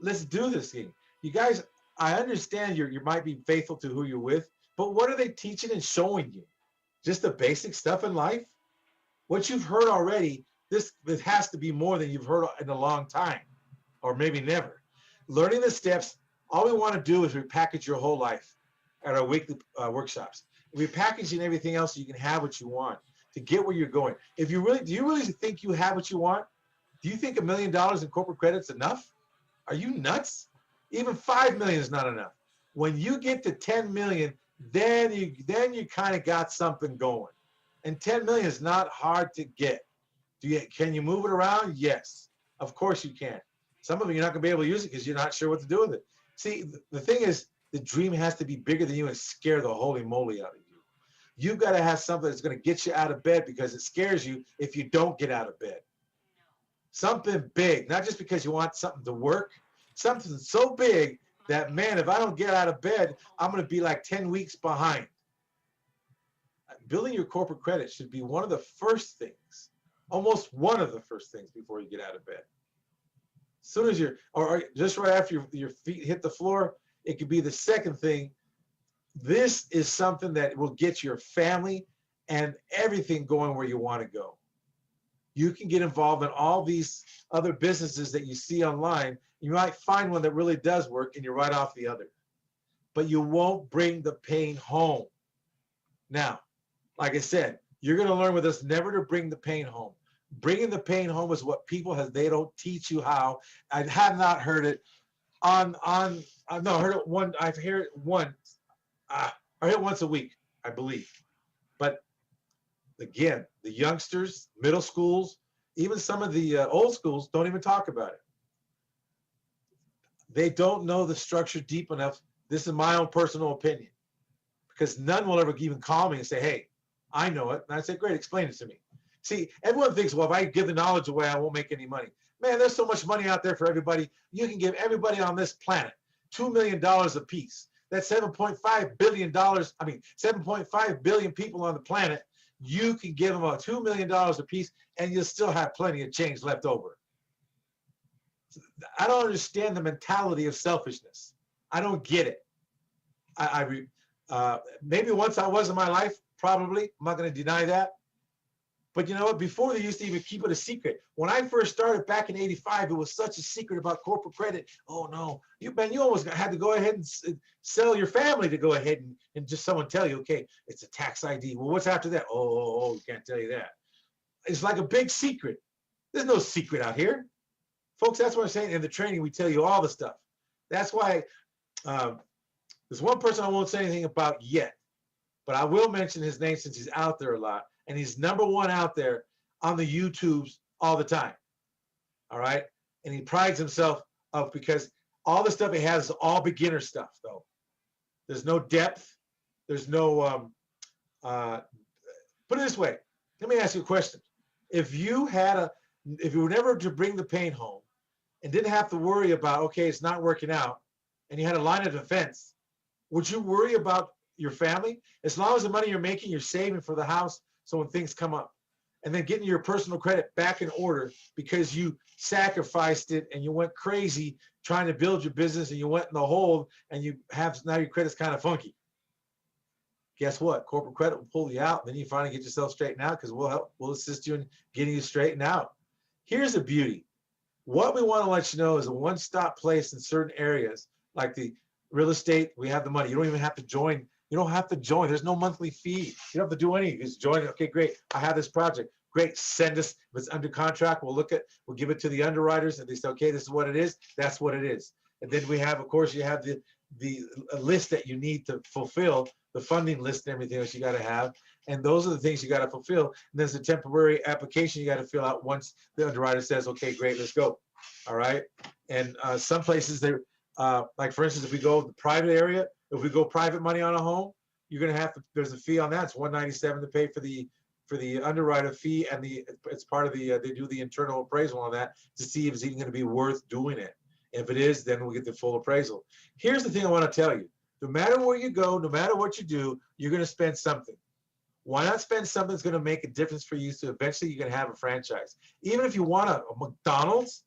Let's do this thing. You guys, I understand you might be faithful to who you're with, but what are they teaching and showing you? Just the basic stuff in life? What you've heard already, this has to be more than you've heard in a long time, or maybe never. Learning the steps, all we want to do is repackage your whole life at our weekly workshops. Repackaging everything else so you can have what you want to get where you're going. If you really, do you really think you have what you want? Do you think $1 million in corporate credit's enough? Are you nuts? Even 5 million is not enough. When you get to 10 million, then you kind of got something going. And 10 million is not hard to get. Can you move it around? Yes, of course you can. Some of it you're not gonna be able to use it because you're not sure what to do with it. See, the thing is, the dream has to be bigger than you and scare the holy moly out of you. You've got to have something that's gonna get you out of bed because it scares you if you don't get out of bed. Something big, not just because you want something to work, something so big that, man, if I don't get out of bed, I'm gonna be like 10 weeks behind. Building your corporate credit should be one of the first things, almost one of the first things before you get out of bed. As soon as or just right after your feet hit the floor, it could be the second thing. This is something that will get your family and everything going where you want to go. You can get involved in all these other businesses that you see online. You might find one that really does work and you write off the other, but you won't bring the pain home. Now, like I said, you're going to learn with us never to bring the pain home. Bringing the pain home is what people have. They don't teach you how. I have not heard it on. No, I heard it one. I've heard it once. I hear it once a week, I believe. But again, the youngsters, middle schools, even some of the old schools don't even talk about it. They don't know the structure deep enough. This is my own personal opinion, because none will ever even call me and say, hey, I know it. And I say, great, explain it to me. See, everyone thinks, well, if I give the knowledge away, I won't make any money. Man, there's so much money out there for everybody. You can give everybody on this planet $2 million a piece. That's $7.5 billion. 7.5 billion people on the planet. You can give them $2 million a piece, and you'll still have plenty of change left over. I don't understand the mentality of selfishness. I don't get it. Maybe once I was in my life, probably. I'm not going to deny that. But you know what? Before, they used to even keep it a secret. When I first started back in '85, it was such a secret about corporate credit. Oh no, you almost had to go ahead and sell your family to go ahead and just someone tell you, okay, it's a tax ID. Well, what's after that? Oh, we can't tell you that. It's like a big secret. There's no secret out here, folks. That's what I'm saying. In the training, we tell you all the stuff. That's why there's one person I won't say anything about yet, but I will mention his name since he's out there a lot. And he's #1 out there on the YouTubes all the time. All right. And he prides himself of, because all the stuff he has is all beginner stuff, though. There's no depth. There's no, put it this way. Let me ask you a question. If you were never to bring the pain home and didn't have to worry about, okay, it's not working out, and you had a line of defense, would you worry about your family? As long as the money you're making, you're saving for the house, so when things come up, and then getting your personal credit back in order because you sacrificed it and you went crazy trying to build your business, and you went in the hole, and now your credit's kind of funky. Guess what? Corporate credit will pull you out. Then you finally get yourself straightened out, because we'll assist you in getting you straightened out. Here's the beauty. What we want to let you know is a one-stop place in certain areas, like the real estate. We have the money. You don't even have to join. You don't have to join. There's no monthly fee. You don't have to do anything. Just join it. Okay, great. I have this project. Great. Send us. If it's under contract, we'll give it to the underwriters, and they say, okay, this is what it is. That's what it is. And then we have, of course, you have the list that you need to fulfill, the funding list and everything else you got to have. And those are the things you got to fulfill. And there's a temporary application you got to fill out once the underwriter says, okay, great, let's go. All right. And some places, like for instance, if we go the private area, if we go private money on a home, you're going to have to, there's a fee on that. It's $197 to pay for the underwriter fee, and it's part of they do the internal appraisal on that to see if it's even going to be worth doing it. If it is, then we'll get the full appraisal. Here's the thing I want to tell you. No matter where you go, no matter what you do, you're going to spend something. Why not spend something that's going to make a difference for you, so eventually you can have a franchise? Even if you want a McDonald's,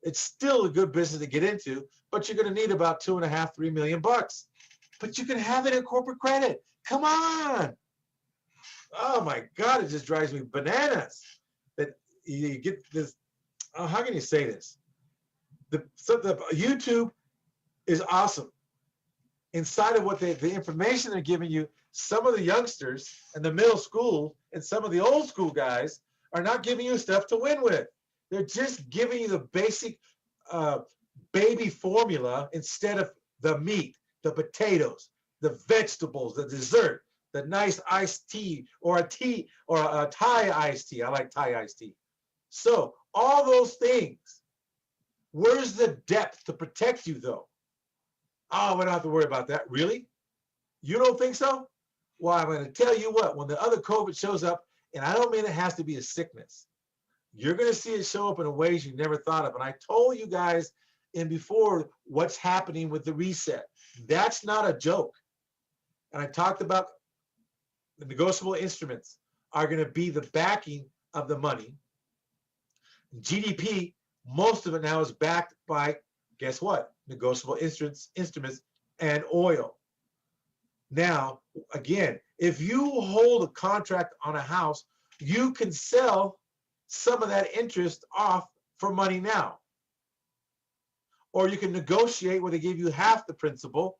it's still a good business to get into, but you're going to need about $2.5, $3 million. But you can have it in corporate credit. Come on. Oh my God, it just drives me bananas that you get this. Oh, how can you say this? The YouTube is awesome. Inside of what the information they're giving you, some of the youngsters and the middle school and some of the old school guys are not giving you stuff to win with. They're just giving you the basic baby formula instead of the meat, the potatoes, the vegetables, the dessert, the nice iced tea, or a Thai iced tea. I like Thai iced tea. So all those things, where's the depth to protect you though? Oh, we don't have to worry about that. Really? You don't think so? Well, I'm going to tell you what, when the other COVID shows up, and I don't mean it has to be a sickness, you're going to see it show up in ways you never thought of. And I told you guys before what's happening with the reset. That's not a joke. And I talked about the negotiable instruments are going to be the backing of the money. GDP, most of it now is backed by, guess what? Negotiable instruments and oil. Now, again, if you hold a contract on a house, you can sell some of that interest off for money now. Or you can negotiate where they give you half the principal,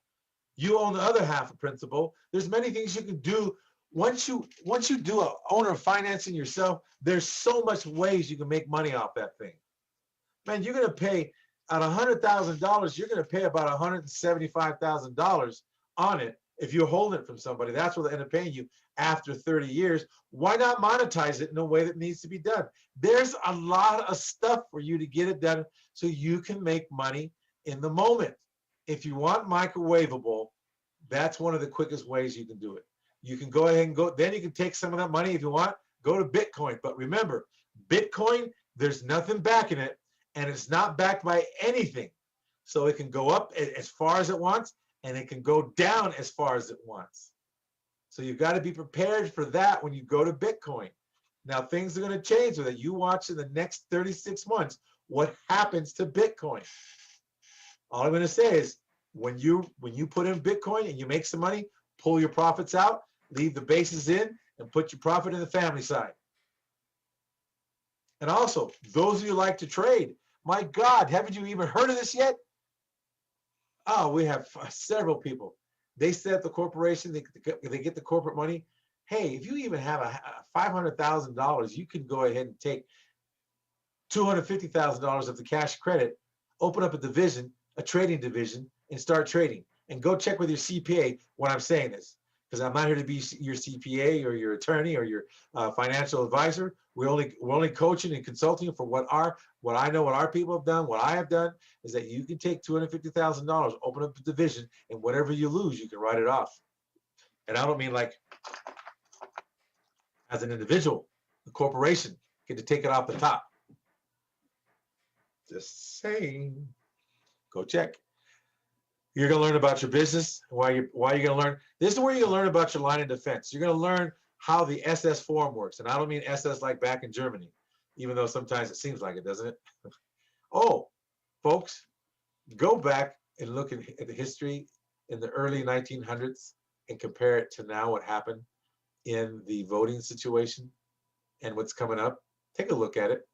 you own the other half of principal. There's many things you can do once you do a owner financing yourself, there's so much ways you can make money off that thing. Man, you're gonna pay at $100,000, you're gonna pay about $175,000 on it if you're holding it from somebody. That's what they end up paying you after 30 years. Why not monetize it in a way that needs to be done? There's a lot of stuff for you to get it done so you can make money in the moment. If you want microwavable, that's one of the quickest ways you can do it. You can go ahead and go, then you can take some of that money if you want, go to Bitcoin. But remember, Bitcoin, there's nothing backing it, and it's not backed by anything. So it can go up as far as it wants, and it can go down as far as it wants. So you've got to be prepared for that when you go to Bitcoin. Now things are going to change so that you watch in the next 36 months what happens to Bitcoin. All I'm going to say is when you put in Bitcoin and you make some money, pull your profits out, leave the bases in, and put your profit in the family side. And also, those of you who like to trade, my God, haven't you even heard of this yet? Oh, we have several people. They set up the corporation, they get the corporate money. Hey, if you even have a $500,000, you can go ahead and take $250,000 of the cash credit, open up a division, a trading division, and start trading. And go check with your CPA when I'm saying this, because I'm not here to be your CPA or your attorney or your financial advisor. We're only coaching and consulting for what I know, what our people have done, what I have done is that you can take $250,000, open up a division, and whatever you lose, you can write it off. And I don't mean like as an individual, the corporation get to take it off the top. Just saying. Go check. You're going to learn about your business. Why you're going to learn. This is where you're going to learn about your line of defense. You're going to learn how the SS form works. And I don't mean SS like back in Germany, even though sometimes it seems like it, doesn't it? Oh, folks, go back and look at the history in the early 1900s and compare it to now what happened in the voting situation and what's coming up. Take a look at it.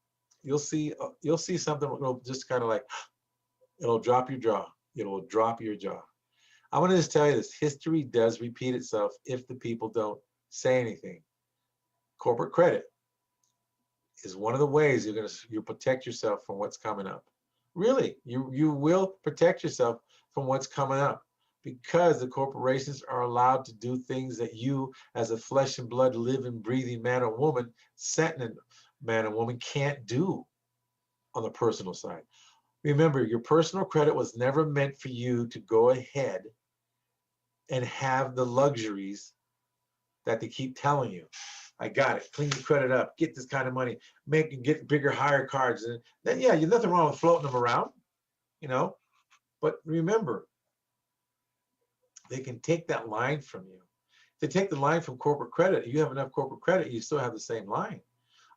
You'll see something that'll just kind of like, it'll drop your jaw. It'll drop your jaw. I want to just tell you this. History does repeat itself if the people don't say anything. Corporate credit is one of the ways you protect yourself from what's coming up. Really, you will protect yourself from what's coming up because the corporations are allowed to do things that you, as a flesh and blood, living, breathing man or woman, sentient man or woman, can't do on the personal side. Remember, your personal credit was never meant for you to go ahead and have the luxuries that they keep telling you. I got it. Clean your credit up. Get this kind of money. Get bigger, higher cards. And then, yeah, there's nothing wrong with floating them around, you know. But remember, they can take that line from you. If they take the line from corporate credit, you have enough corporate credit, you still have the same line.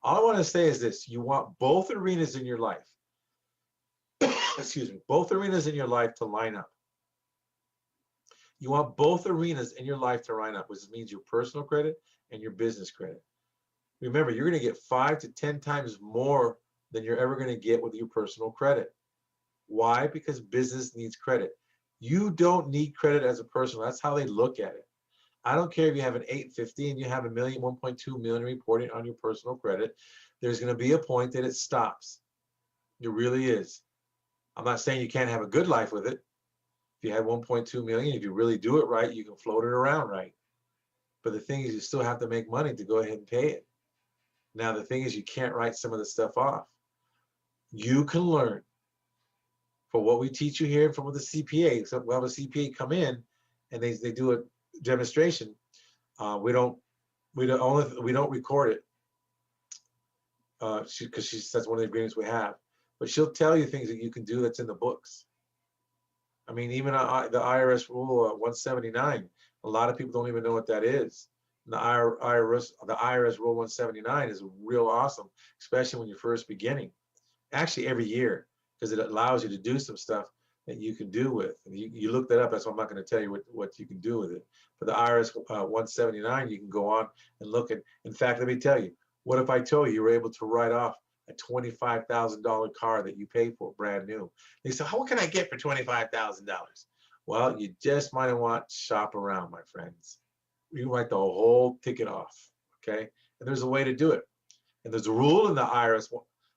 All I want to say is this. You want both arenas in your life. Excuse me, both arenas in your life to line up. You want both arenas in your life to line up, which means your personal credit and your business credit. Remember, you're going to get 5 to 10 times more than you're ever going to get with your personal credit. Why? Because business needs credit. You don't need credit as a person. That's how they look at it. I don't care if you have an 850 and you have a million, 1.2 million reporting on your personal credit. There's going to be a point that it stops. It really is. I'm not saying you can't have a good life with it. If you have 1.2 million, if you really do it right, you can float it around right. But the thing is, you still have to make money to go ahead and pay it. Now, the thing is, you can't write some of the stuff off. You can learn from what we teach you here from the CPA. So we'll have a CPA come in and they do a demonstration. We don't record it because that's one of the agreements we have. But she'll tell you things that you can do that's in the books. I mean, even the IRS rule 179, a lot of people don't even know what that is. And the IRS rule 179 is real awesome, especially when you're first beginning. Actually, every year, because it allows you to do some stuff that you can do with. And you look that up. That's why I'm not going to tell you what you can do with it. For the IRS 179, you can go on and look at. In fact, let me tell you. What if I told you were able to write off a $25,000 car that you paid for brand new? They said, what can I get for $25,000? Well, you just might want to shop around, my friends. You can write the whole ticket off, okay? And there's a way to do it. And there's a rule in the IRS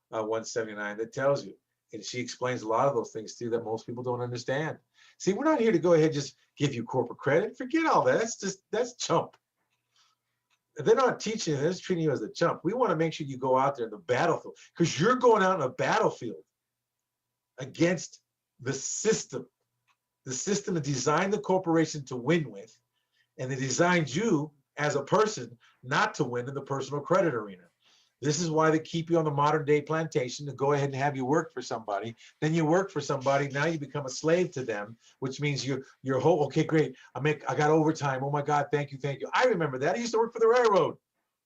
179 that tells you. And she explains a lot of those things too that most people don't understand. See, we're not here to go ahead and just give you corporate credit. Forget all that. That's chump. They're not teaching you, they're just treating you as a chump. We want to make sure you go out there in the battlefield because you're going out in a battlefield against the system. The system that designed the corporation to win with, and they designed you as a person not to win in the personal credit arena. This is why they keep you on the modern day plantation to go ahead and have you work for somebody. Then you work for somebody. Now you become a slave to them, which means you're whole. Okay, great. I got overtime. Oh my God, thank you, thank you. I remember that. I used to work for the railroad.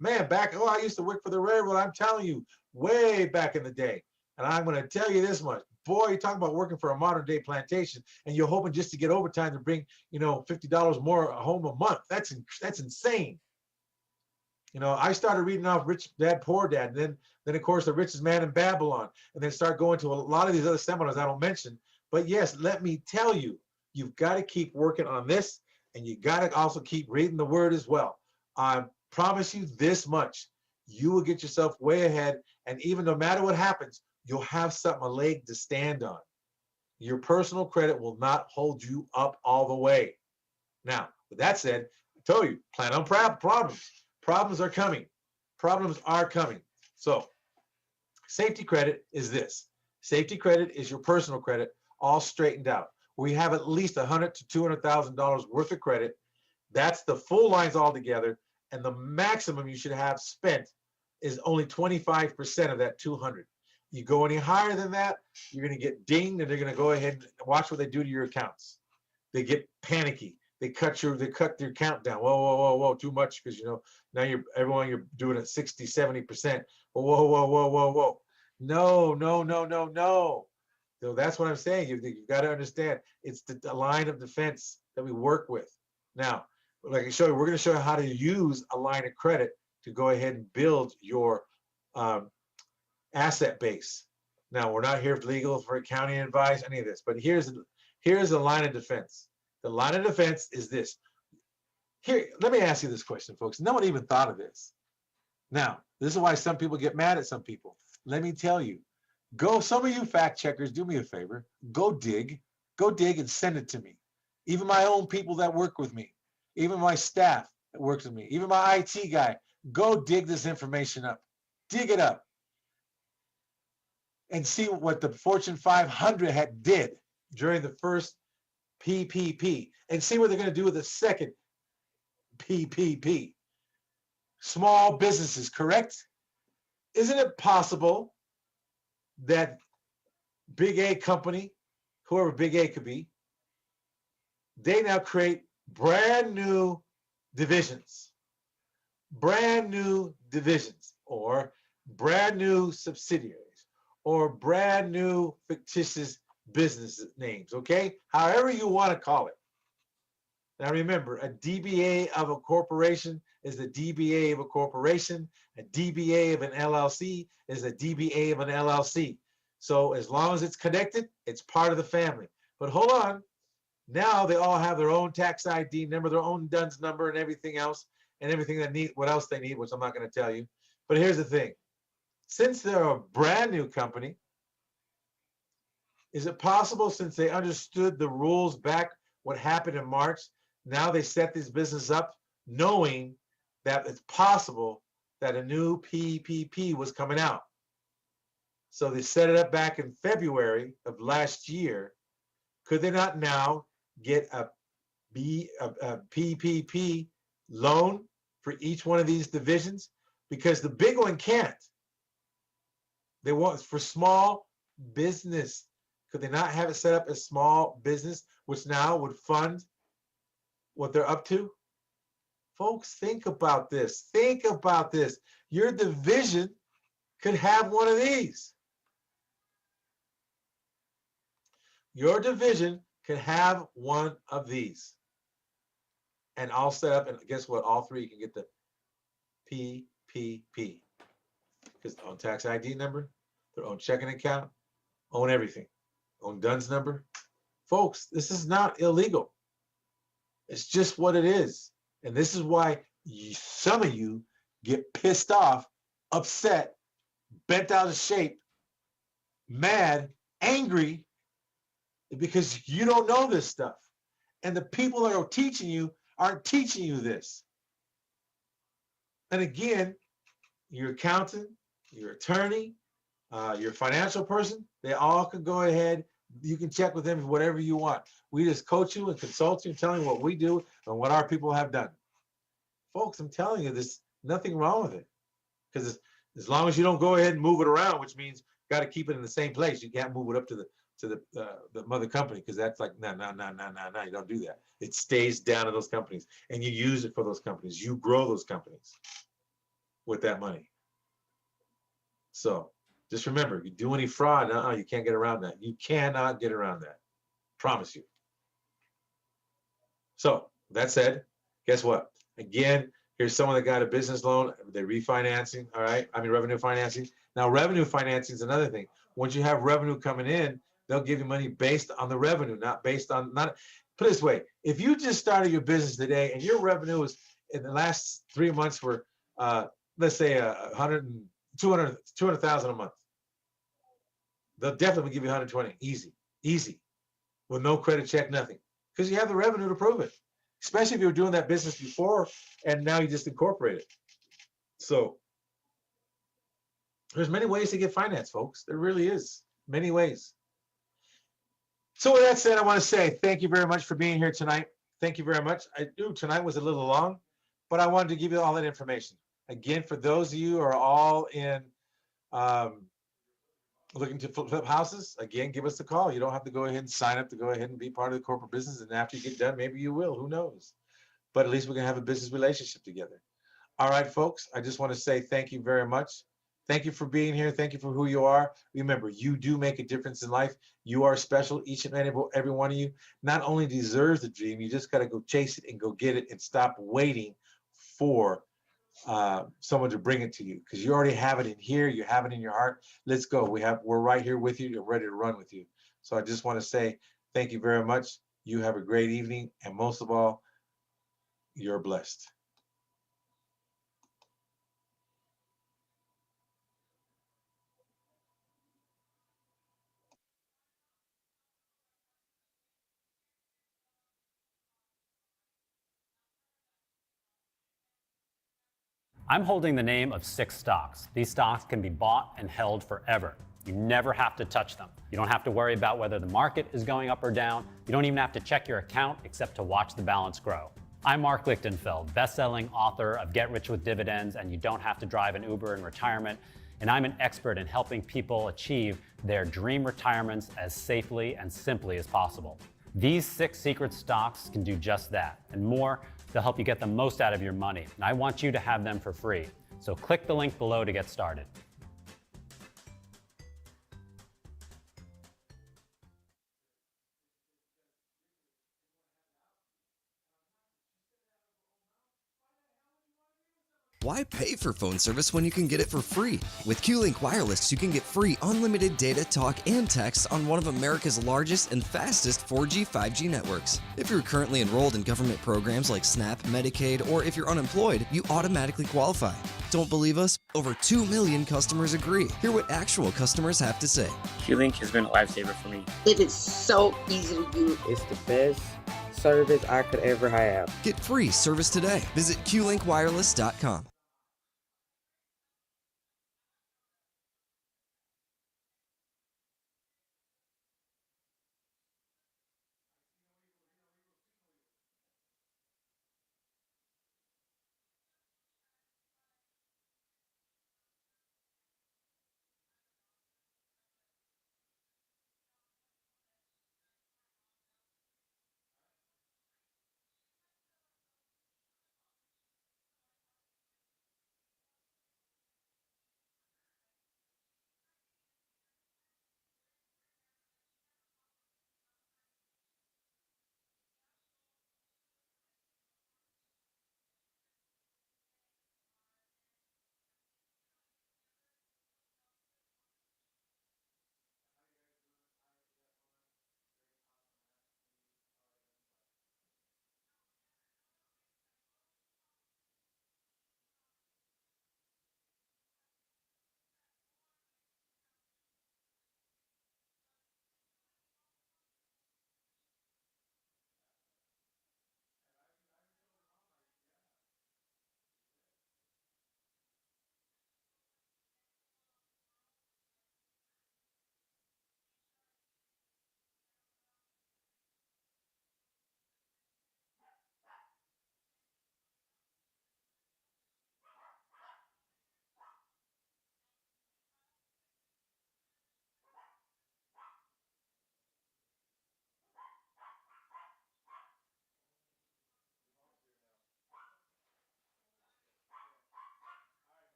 Man, I used to work for the railroad. I'm telling you, way back in the day. And I'm going to tell you this much. Boy, you're talking about working for a modern day plantation, and you're hoping just to get overtime to bring, $50 more home a month. That's insane. I started reading off Rich Dad, Poor Dad, and then of course, The Richest Man in Babylon, and then start going to a lot of these other seminars I don't mention. But yes, let me tell you, you've got to keep working on this, and you got to also keep reading the Word as well. I promise you this much: you will get yourself way ahead, and even no matter what happens, you'll have something, a leg to stand on. Your personal credit will not hold you up all the way. Now, with that said, I told you, plan on problems. Problems are coming. Problems are coming. So, safety credit is this. Safety credit is your personal credit, all straightened out. We have at least $100,000 to $200,000 worth of credit. That's the full lines all together, and the maximum you should have spent is only 25% of that 200. You go any higher than that, you're going to get dinged, and they're going to go ahead and watch what they do to your accounts. They get panicky. They cut their account down. Whoa, too much, because now you're doing it 60, 70%. Whoa. No. So that's what I'm saying. You've got to understand, it's the line of defense that we work with. Now, like I show you, we're going to show you how to use a line of credit to go ahead and build your asset base. Now, we're not here for accounting advice, any of this, but here's a line of defense. The line of defense is this. Here, let me ask you this question, folks. No one even thought of this. Now, this is why some people get mad at some people. Let me tell you, some of you fact checkers, do me a favor, go dig and send it to me. Even my own people that work with me, even my staff that works with me, even my IT guy, go dig this information up. Dig it up and see what the Fortune 500 did during the first PPP, and see what they're going to do with the second PPP. Small businesses, correct? Isn't it possible that Big A company, whoever Big A could be, they now create brand new divisions, or brand new subsidiaries, or brand new fictitious business names, okay? However you want to call it. Now remember, a DBA of a corporation is a DBA of a corporation. A DBA of an LLC is a DBA of an LLC. So as long as it's connected, it's part of the family. But hold on, now they all have their own tax ID number, their own DUNS number, and everything else, and everything that what else they need, which I'm not going to tell you. But here's the thing. Since they're a brand new company, is it possible, since they understood the rules back, what happened in March, now they set this business up knowing that it's possible that a new PPP was coming out? So they set it up back in February of last year. Could they not now get a PPP loan for each one of these divisions? Because the big one can't. They want for small business. Could they not have it set up as small business, which now would fund what they're up to? Folks, think about this. Think about this. Your division could have one of these. Your division could have one of these. And I'll set up, and guess what? All three can get the PPP. Because own tax ID number, their own checking account, own everything. Own DUNS number. Folks, this is not illegal. It's just what it is. And this is why some of you get pissed off, upset, bent out of shape, mad, angry, because you don't know this stuff. And the people that are teaching you aren't teaching you this. And again, your accountant, your attorney, your financial person, they all can go ahead. You can check with them whatever you want. We just coach you and consult you and tell you what we do and what our people have done. Folks, I'm telling you, there's nothing wrong with it. Because as long as you don't go ahead and move it around, which means you got to keep it in the same place. You can't move it up to the mother company, because that's like no. You don't do that. It stays down in those companies, and you use it for those companies. You grow those companies with that money. So just remember, if you do any fraud, you can't get around that. You cannot get around that. Promise you. So that said, guess what? Again, here's someone that got a business loan. They're refinancing. All right. I mean, revenue financing. Now, revenue financing is another thing. Once you have revenue coming in, they'll give you money based on the revenue, not based on, not, put it this way. If you just started your business today and your revenue is in the last 3 months were, let's say 100, 200,000 a month, they'll definitely give you 120. Easy, easy, with no credit check, nothing. Because you have the revenue to prove it. Especially if you were doing that business before and now you just incorporate it. So there's many ways to get finance, folks. There really is many ways. So with that said, I want to say thank you very much for being here tonight. Thank you very much. I do. Tonight was a little long, but I wanted to give you all that information. Again, for those of you who are all in um, looking to flip houses, again, give us a call. You don't have to go ahead and sign up to go ahead and be part of the corporate business. And after you get done, maybe you will. Who knows? But at least we can have a business relationship together. All right, folks, I just want to say thank you very much. Thank you for being here. Thank you for who you are. Remember, you do make a difference in life. You are special, each and every one of you. Not only deserves the dream, you just got to go chase it and go get it and stop waiting for someone to bring it to you, because you already have it in here. You have it in your heart. Let's go. We're right here with you. You're ready to run with you. So I just want to say thank you very much. You have a great evening, and most of all, you're blessed. I'm holding the name of 6 stocks. These stocks can be bought and held forever. You never have to touch them. You don't have to worry about whether the market is going up or down. You don't even have to check your account except to watch the balance grow. I'm Mark Lichtenfeld, best-selling author of Get Rich with Dividends and You Don't Have to Drive an Uber in Retirement, and I'm an expert in helping people achieve their dream retirements as safely and simply as possible. These 6 secret stocks can do just that and more. They'll help you get the most out of your money, and I want you to have them for free. So click the link below to get started. Why pay for phone service when you can get it for free? With Q-Link Wireless, you can get free unlimited data, talk, and text on one of America's largest and fastest 4G, 5G networks. If you're currently enrolled in government programs like SNAP, Medicaid, or if you're unemployed, you automatically qualify. Don't believe us? Over 2 million customers agree. Hear what actual customers have to say. Q-Link has been a lifesaver for me. It is so easy to use. It's the best service I could ever have. Get free service today. Visit QLinkWireless.com.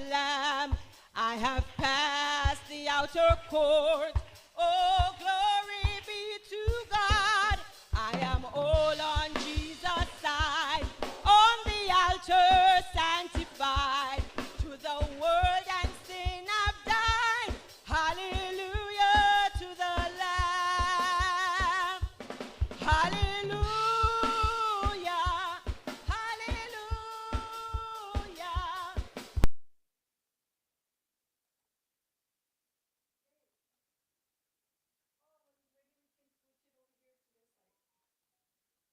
Lamb. I have passed the outer court.